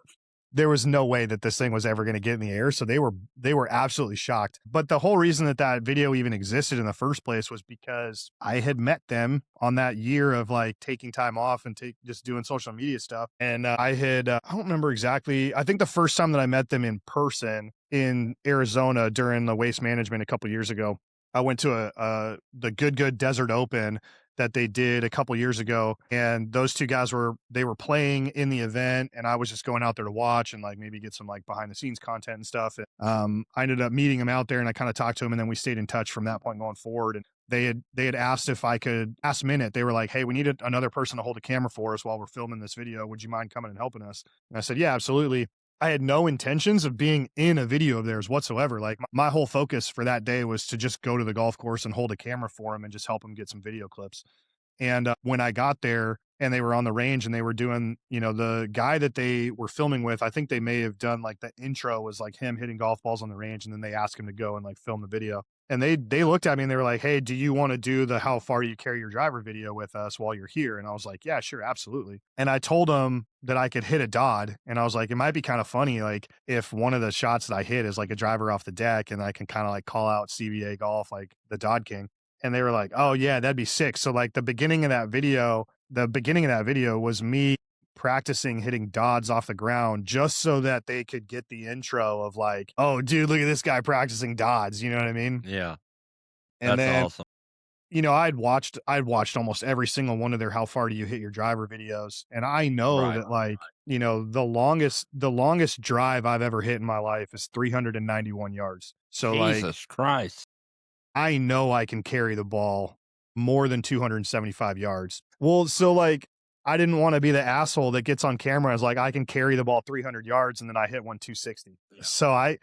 there was no way that this thing was ever going to get in the air. So they were absolutely shocked. But the whole reason that video even existed in the first place was because I had met them on that year of like taking time off and just doing social media stuff. And I don't remember exactly. I think the first time that I met them in person in Arizona during the Waste Management a couple years ago, I went to the Good Desert Open that they did a couple years ago. And those two guys were playing in the event, and I was just going out there to watch and like maybe get some like behind the scenes content and stuff. And, I ended up meeting them out there and I kind of talked to them, and then we stayed in touch from that point going forward. And they had asked if I could, last minute, they were like, hey, we need another person to hold a camera for us while we're filming this video. Would you mind coming and helping us? And I said, yeah, absolutely. I had no intentions of being in a video of theirs whatsoever. Like my whole focus for that day was to just go to the golf course and hold a camera for them and just help them get some video clips. And when I got there and they were on the range and they were doing, the guy that they were filming with, I think they may have done like the intro was like him hitting golf balls on the range. And then they asked him to go and like film the video. And they looked at me and they were like, hey, do you want to do the how far you carry your driver video with us while you're here? And I was like, yeah, sure, absolutely. And I told them that I could hit a dod. And I was like, it might be kind of funny, like if one of the shots that I hit is like a driver off the deck and I can kind of like call out CBA Golf, like the Dod King. And they were like, oh yeah, that'd be sick. So like the beginning of that video was me practicing hitting dods off the ground just so that they could get the intro of like, oh dude, look at this guy practicing dods. You know what I mean? Yeah. And That's then, awesome. I'd watched almost every single one of their "How far do you hit your driver" videos, and I know Right. that, like, the longest drive I've ever hit in my life is 391 yards. So, like, Jesus Christ. I know I can carry the ball more than 275 yards. Well, so, like, I didn't wanna be the asshole that gets on camera as like, "I can carry the ball 300 yards," and then I hit one 260. So I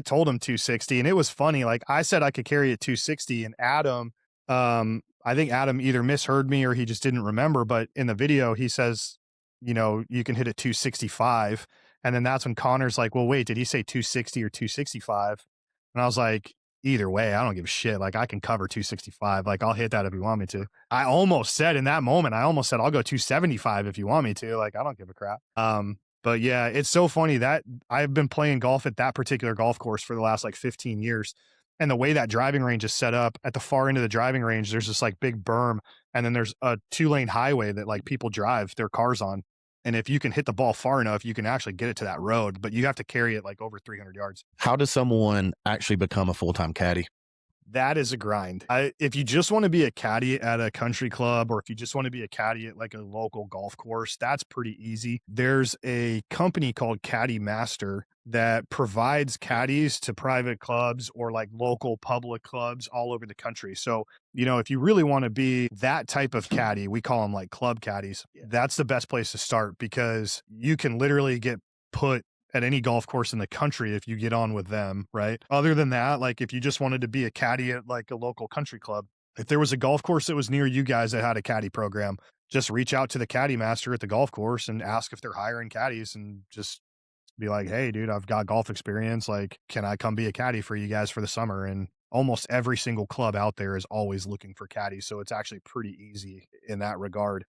told him 260, and it was funny, like, I said I could carry it 260, and Adam, I think Adam either misheard me or he just didn't remember, but in the video, he says, "You can hit it 265," and then that's when Connor's like, "Well, wait, did he say 260 or 265?" And I was like, either way, I don't give a shit. Like, I can cover 265. Like, I'll hit that if you want me to. I almost said in that moment, I'll go 275 if you want me to. Like, I don't give a crap. But yeah, it's so funny that I've been playing golf at that particular golf course for the last like 15 years. And the way that driving range is set up, at the far end of the driving range, there's this like big berm, and then there's a 2-lane highway that like people drive their cars on. And if you can hit the ball far enough, you can actually get it to that road, but you have to carry it like over 300 yards. How does someone actually become a full-time caddy? That is a grind. If you just want to be a caddy at a country club, or if you just want to be a caddy at like a local golf course, that's pretty easy. There's a company called Caddy Master that provides caddies to private clubs or like local public clubs all over the country. So, if you really want to be that type of caddy, we call them like club caddies. That's the best place to start, because you can literally get put at any golf course in the country if you get on with them, right? Other than that, like, if you just wanted to be a caddy at like a local country club, if there was a golf course that was near you guys that had a caddy program, just reach out to the caddy master at the golf course and ask if they're hiring caddies, and just be like, "Hey, dude, I've got golf experience. Like, can I come be a caddy for you guys for the summer?" And almost every single club out there is always looking for caddies. So it's actually pretty easy in that regard.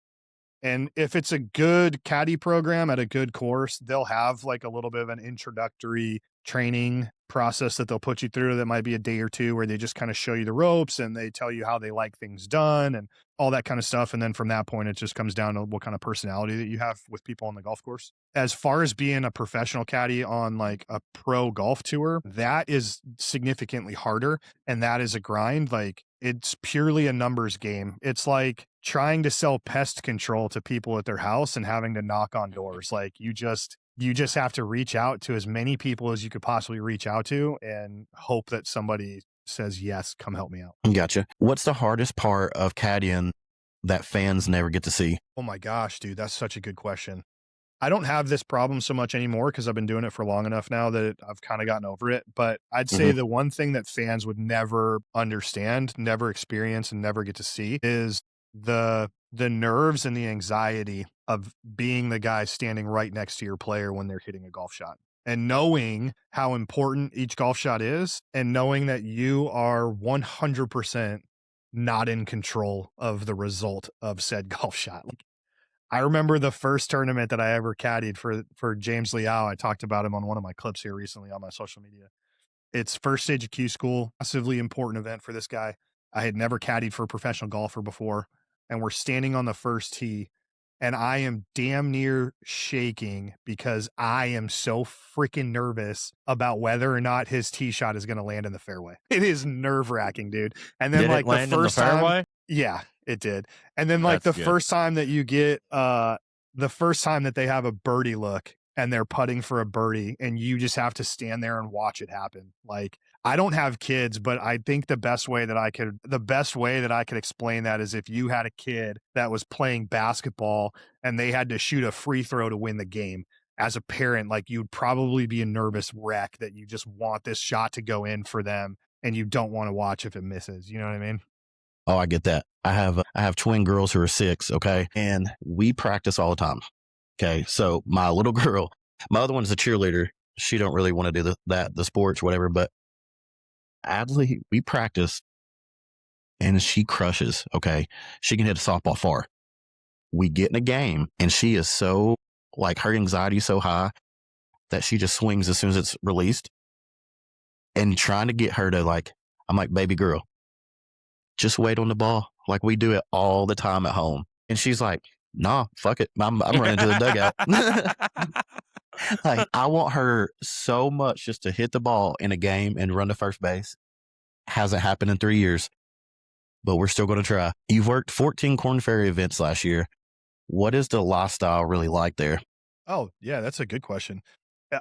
And if it's a good caddy program at a good course, they'll have like a little bit of an introductory training process that they'll put you through that might be a day or two, where they just kind of show you the ropes and they tell you how they like things done and all that kind of stuff. And then from that point, it just comes down to what kind of personality that you have with people on the golf course. As far as being a professional caddy on like a pro golf tour, that is significantly harder, and that is a grind. Like, it's purely a numbers game. It's like trying to sell pest control to people at their house and having to knock on doors. Like, you just have to reach out to as many people as you could possibly reach out to and hope that somebody says, "Yes, come help me out." Gotcha. What's the hardest part of caddying that fans never get to see? Oh my gosh, dude, that's such a good question. I don't have this problem so much anymore because I've been doing it for long enough now that I've kind of gotten over it. But I'd say the one thing that fans would never understand, never experience, and never get to see is the nerves and the anxiety of being the guy standing right next to your player when they're hitting a golf shot, and knowing how important each golf shot is, and knowing that you are 100% not in control of the result of said golf shot. Like, I remember the first tournament that I ever caddied for James Liao. I talked about him on one of my clips here recently on my social media. It's first stage of Q school, massively important event for this guy. I had never caddied for a professional golfer before, and we're standing on the first tee, and I am damn near shaking because I am so freaking nervous about whether or not his tee shot is going to land in the fairway. It is nerve-wracking, dude. And then Did like it land the in the first time, fairway? yeah, it did. And then like That's the good. first time that you get the first time that they have a birdie look and they're putting for a birdie, and you just have to stand there and watch it happen. Like, I don't have kids, but I think the best way that I could explain that is if you had a kid that was playing basketball and they had to shoot a free throw to win the game. As a parent, like, you'd probably be a nervous wreck that you just want this shot to go in for them and you don't want to watch if it misses. You know what I mean? Oh, I get that. I have twin girls who are 6, okay? And we practice all the time. Okay. So my little girl, my other one's a cheerleader. She don't really want to do the sports, whatever, but Adley, we practice and she crushes. Okay. She can hit a softball far. We get in a game and she is so, like, her anxiety is so high that she just swings as soon as it's released. And trying to get her to, like, I'm like, "Baby girl, just wait on the ball." Like, we do it all the time at home. And she's like, "Nah, fuck it. I'm running to the dugout." Like, I want her so much just to hit the ball in a game and run to first base. Hasn't happened in 3 years, but we're still going to try. You've worked 14 Corn Ferry events last year. What is the lifestyle really like there? Oh, yeah, that's a good question.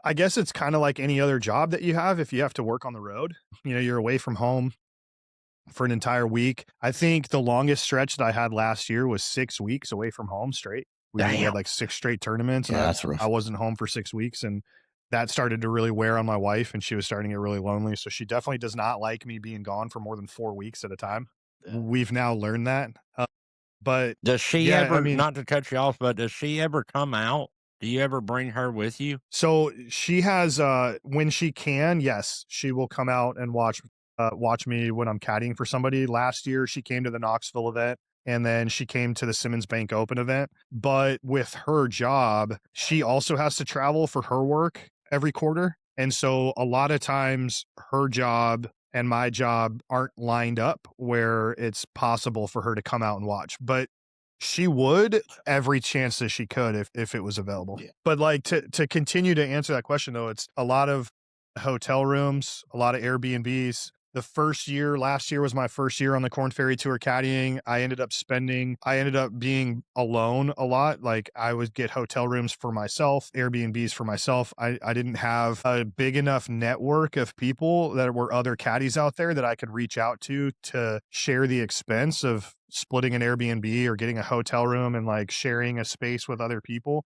I guess it's kind of like any other job that you have if you have to work on the road. You're away from home for an entire week. I think the longest stretch that I had last year was 6 weeks away from home straight. We Damn. had like 6 straight tournaments, and Yeah, I that's rough. I wasn't home for 6 weeks, and that started to really wear on my wife, and she was starting to get really lonely, so she definitely does not like me being gone for more than 4 weeks at a time. Yeah. We've now learned that, but Does she yeah, I ever, mean, not to cut you off, but does she ever come out? Do you ever bring her with you? so she has, when she can, yes, she will come out and watch me when I'm caddying for somebody. Last year, she came to the Knoxville event, and then she came to the Simmons Bank Open event. But with her job, she also has to travel for her work every quarter. And so a lot of times her job and my job aren't lined up where it's possible for her to come out and watch. But she would every chance that she could if it was available. Yeah. But like to continue to answer that question though, it's a lot of hotel rooms, a lot of Airbnbs. Last year was my first year on the Corn Ferry Tour caddying. I ended up being alone a lot. Like I would get hotel rooms for myself, Airbnbs for myself. I didn't have a big enough network of people that were other caddies out there that I could reach out to share the expense of splitting an Airbnb or getting a hotel room and like sharing a space with other people.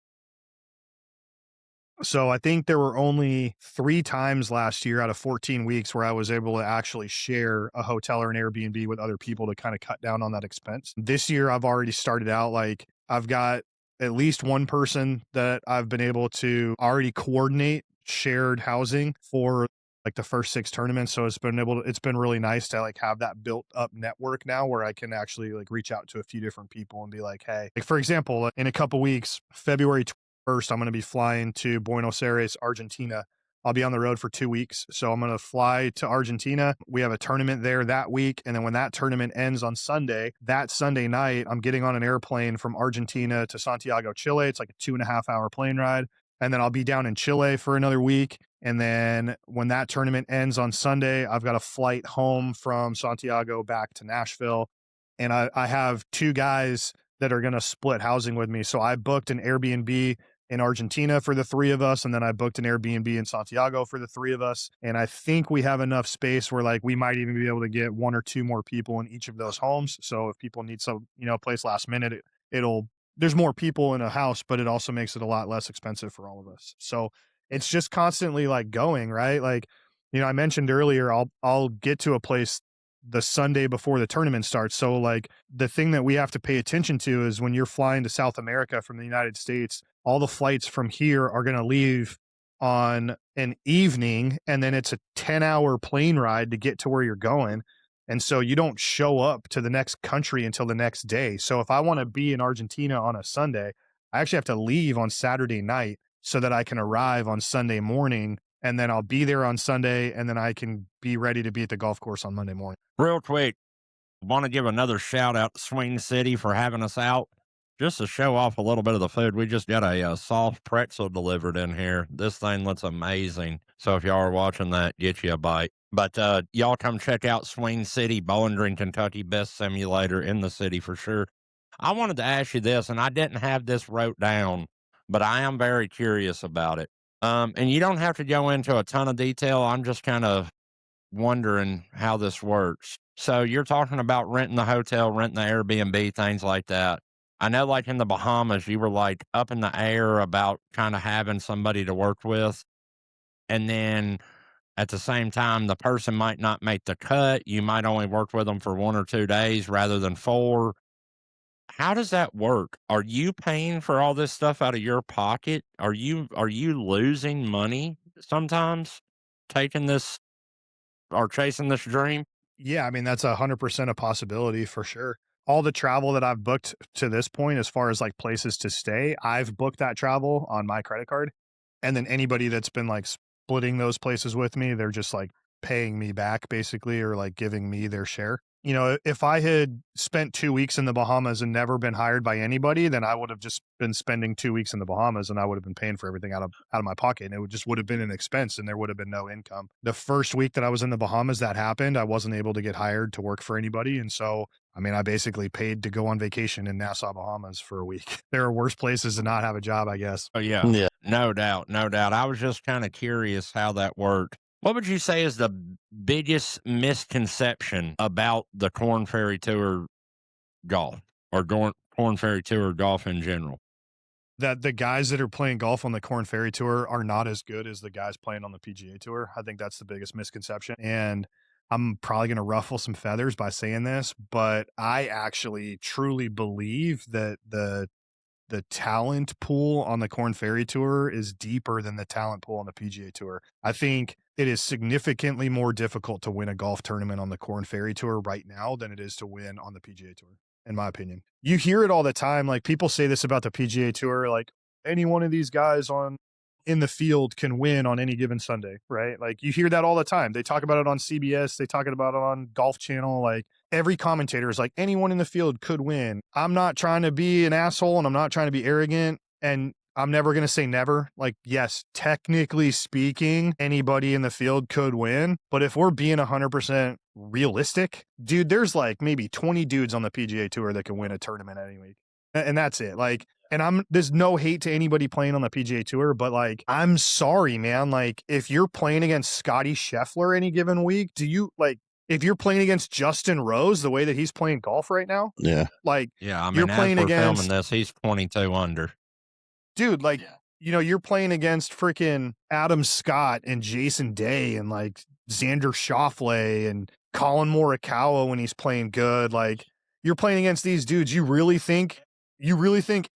So I think there were only 3 times last year out of 14 weeks where I was able to actually share a hotel or an Airbnb with other people to kind of cut down on that expense. This year, I've already started out like I've got at least one person that I've been able to already coordinate shared housing for like the first 6 tournaments. So it's been really nice to like have that built up network now where I can actually like reach out to a few different people and be like, hey, like for example, in a couple weeks, February 1st, I'm going to be flying to Buenos Aires, Argentina. I'll be on the road for 2 weeks. So I'm going to fly to Argentina. We have a tournament there that week. And then when that tournament ends on Sunday, that Sunday night, I'm getting on an airplane from Argentina to Santiago, Chile. It's like a 2.5 hour plane ride. And then I'll be down in Chile for another week. And then when that tournament ends on Sunday, I've got a flight home from Santiago back to Nashville. And I have 2 guys that are going to split housing with me. So I booked an Airbnb in Argentina for the 3 of us. And then I booked an Airbnb in Santiago for the 3 of us. And I think we have enough space where like we might even be able to get 1 or 2 more people in each of those homes. So if people need some, place last minute, there's more people in a house, but it also makes it a lot less expensive for all of us. So it's just constantly like going, right? Like, I mentioned earlier, I'll get to a place the Sunday before the tournament starts. So like the thing that we have to pay attention to is when you're flying to South America from the United States, all the flights from here are going to leave on an evening, and then it's a 10-hour plane ride to get to where you're going. And so you don't show up to the next country until the next day. So if I want to be in Argentina on a Sunday, I actually have to leave on Saturday night so that I can arrive on Sunday morning, and then I'll be there on Sunday, and then I can be ready to be at the golf course on Monday morning. Real quick, want to give another shout out to Swing City for having us out. Just to show off a little bit of the food, we just got a soft pretzel delivered in here. This thing looks amazing. So if y'all are watching that, get you a bite. But y'all come check out Swing City, Bowling Green, Kentucky, best simulator in the city for sure. I wanted to ask you this, and I didn't have this wrote down, but I am very curious about it. And you don't have to go into a ton of detail. I'm just kind of wondering how this works. So you're talking about renting the hotel, renting the Airbnb, things like that. I know, like in the Bahamas, you were like up in the air about kind of having somebody to work with. And then at the same time, the person might not make the cut. You might only work with them for 1 or 2 days rather than 4. How does that work? Are you paying for all this stuff out of your pocket? Are you losing money sometimes taking this or chasing this dream? Yeah, I mean, that's 100% a possibility for sure. All the travel that I've booked to this point, as far as like places to stay, I've booked that travel on my credit card. And then anybody that's been like splitting those places with me, they're just like paying me back basically, or like giving me their share. You know, if I had spent 2 weeks in the Bahamas and never been hired by anybody, then I would have just been spending 2 weeks in the Bahamas and I would have been paying for everything out of my pocket, and it would have been an expense and there would have been no income. The first week that I was in the Bahamas that happened, I wasn't able to get hired to work for anybody, and so I mean, I basically paid to go on vacation in Nassau, Bahamas for a week. There are worse places to not have a job, I guess. Oh, yeah. Yeah. No doubt. No doubt. I was just kind of curious how that worked. What would you say is the biggest misconception about the Corn Ferry Tour golf or Corn Ferry Tour golf in general? That the guys that are playing golf on the Corn Ferry Tour are not as good as the guys playing on the PGA Tour. I think that's the biggest misconception. And I'm probably going to ruffle some feathers by saying this, but I actually truly believe that the talent pool on the Corn Ferry Tour is deeper than the talent pool on the PGA Tour. I think it is significantly more difficult to win a golf tournament on the Corn Ferry Tour right now than it is to win on the PGA Tour, in my opinion. You hear it all the time. Like people say this about the PGA Tour, like any one of these guys on in the field can win on any given Sunday, right? Like you hear that all the time. They talk about it on CBS, they talk about it on Golf Channel, like every commentator is like anyone in the field could win. I'm not trying to be an asshole and I'm not trying to be arrogant and I'm never going to say never. Like, yes, technically speaking, anybody in the field could win. But if we're being 100% realistic, dude, there's like maybe 20 dudes on the PGA Tour that can win a tournament any week. And that's it. Like, and there's no hate to anybody playing on the PGA Tour, but like, I'm sorry, man. Like, if you're playing against Scotty Scheffler any given week, if you're playing against Justin Rose the way that he's playing golf right now, Yeah. like, Yeah. I mean, you're as playing we're against, filming this, he's 22 under. dude, like, you know, you're playing against freaking Adam Scott and Jason Day and like Xander Schauffele and Colin Morikawa when he's playing good. Like, you're playing against these dudes. You really think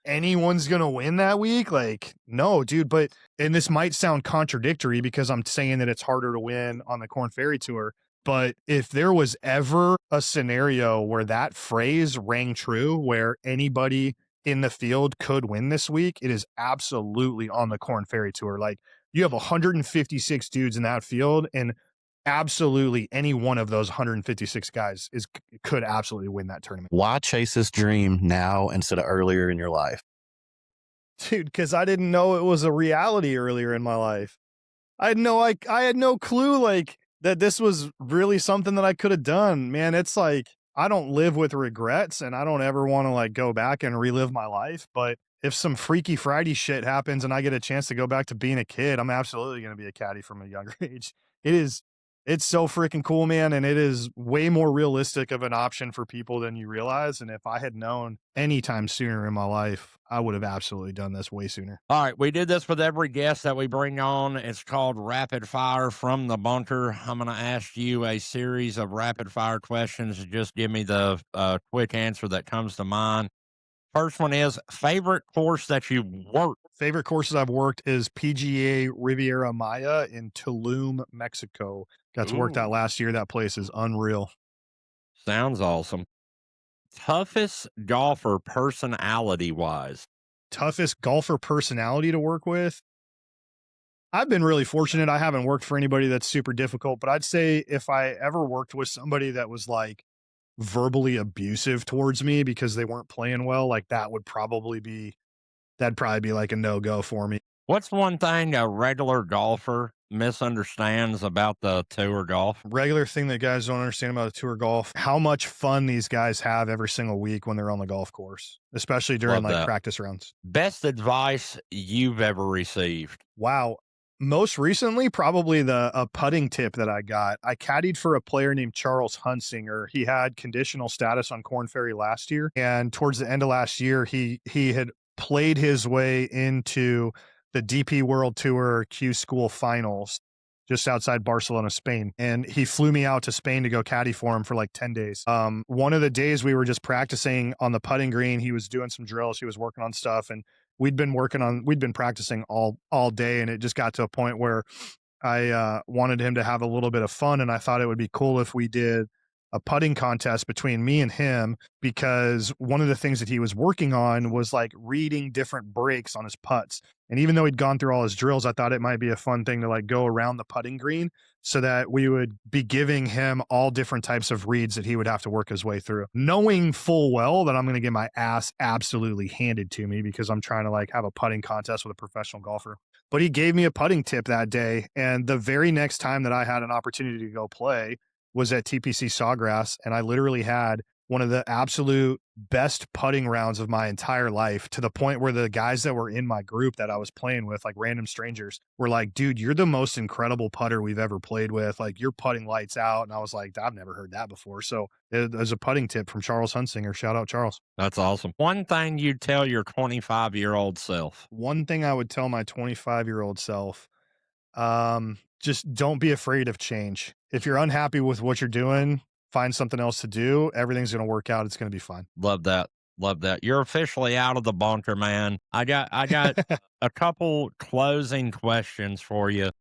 anyone's going to win that week? Like, no, dude. But, and this might sound contradictory because I'm saying that it's harder to win on the Corn Ferry Tour. But if there was ever a scenario where that phrase rang true, where anybody in the field could win this week, it is absolutely on the Corn Ferry Tour. Like, you have 156 dudes in that field, and absolutely any one of those 156 guys could absolutely win that tournament. Why chase this dream now instead of earlier in your life? Dude, because I didn't know it was a reality earlier in my life. I had no clue like that this was really something that I could have done. Man, it's like I don't live with regrets and I don't ever want to like go back and relive my life. But if some Freaky Friday shit happens and I get a chance to go back to being a kid, I'm absolutely going to be a caddy from a younger age. It's so freaking cool, man. And it is way more realistic of an option for people than you realize. And if I had known anytime sooner in my life, I would have absolutely done this way sooner. All right. We did this with every guest that we bring on. It's called Rapid Fire from the Bunker. I'm going to ask you a series of rapid fire questions. Just give me the quick answer that comes to mind. First one is favorite course that you worked. Favorite courses I've worked is PGA Riviera Maya in Tulum, Mexico. Got to work that last year. That place is unreal. Sounds awesome. Toughest golfer personality wise. Toughest golfer personality to work with. I've been really fortunate. I haven't worked for anybody that's super difficult, but I'd say if I ever worked with somebody that was like verbally abusive towards me because they weren't playing well, like that'd probably be like a no-go for me. What's one thing a regular golfer misunderstands about the tour golf? Regular thing that guys don't understand about the tour golf, how much fun these guys have every single week when they're on the golf course, especially during like practice rounds. Best advice you've ever received? Wow. Most recently, probably a putting tip that I got. I caddied for a player named Charles Hunsinger. He had conditional status on Corn Ferry last year. And towards the end of last year, he had played his way into the DP World Tour Q School Finals just outside Barcelona, Spain. And he flew me out to Spain to go caddy for him for like 10 days. One of the days we were just practicing on the putting green. He was doing some drills. He was working on stuff. And we'd been practicing all day. And it just got to a point where I wanted him to have a little bit of fun. And I thought it would be cool if we did a putting contest between me and him, because one of the things that he was working on was like reading different breaks on his putts. And even though he'd gone through all his drills, I thought it might be a fun thing to like go around the putting green so that we would be giving him all different types of reads that he would have to work his way through, knowing full well that I'm going to get my ass absolutely handed to me because I'm trying to like have a putting contest with a professional golfer. But he gave me a putting tip that day. And the very next time that I had an opportunity to go play was at TPC Sawgrass. And I literally had one of the absolute best putting rounds of my entire life, to the point where the guys that were in my group that I was playing with, like random strangers, were like, dude, you're the most incredible putter we've ever played with. Like, you're putting lights out. And I was like, I've never heard that before. So it was a putting tip from Charles Hunsinger. Shout out, Charles. That's awesome. One thing you'd tell your 25-year-old self. One thing I would tell my 25-year-old self, just don't be afraid of change. If you're unhappy with what you're doing, find something else to do. Everything's going to work out. It's going to be fine. Love that. Love that. You're officially out of the bunker, man. I got a couple closing questions for you.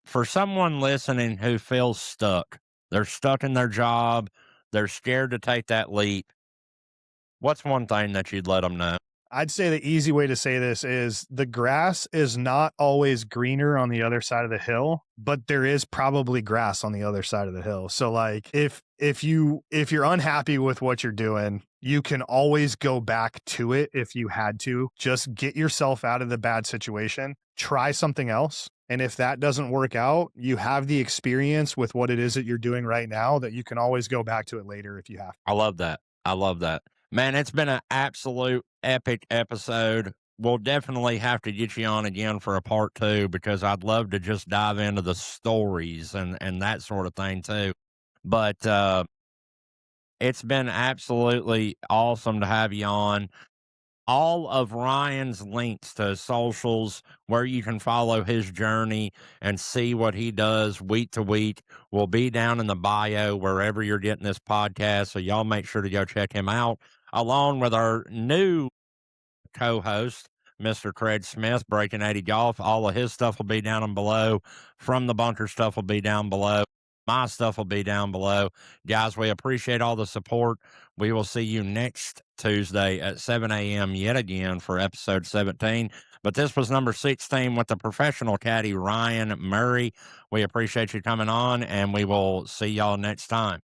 For someone listening who feels stuck, they're stuck in their job, they're scared to take that leap. What's one thing that you'd let them know? I'd say the easy way to say this is the grass is not always greener on the other side of the hill, but there is probably grass on the other side of the hill. So like if you're unhappy with what you're doing, you can always go back to it if you had to. Just get yourself out of the bad situation, try something else. And if that doesn't work out, you have the experience with what it is that you're doing right now that you can always go back to it later if you have to. I love that. I love that. Man, it's been an absolute epic episode. We'll definitely have to get you on again for a part 2, because I'd love to just dive into the stories and that sort of thing too. But it's been absolutely awesome to have you on. All of Ryan's links to his socials, where you can follow his journey and see what he does week to week, will be down in the bio wherever you're getting this podcast. So y'all make sure to go check him out, along with our new co-host, Mr. Craig Smith, Breaking 80 Golf. All of his stuff will be down and below. From the Bunker stuff will be down below. My stuff will be down below. Guys, we appreciate all the support. We will see you next Tuesday at 7 a.m. yet again for episode 17. But this was number 16 with the professional caddy, Ryan Murray. We appreciate you coming on, and we will see y'all next time.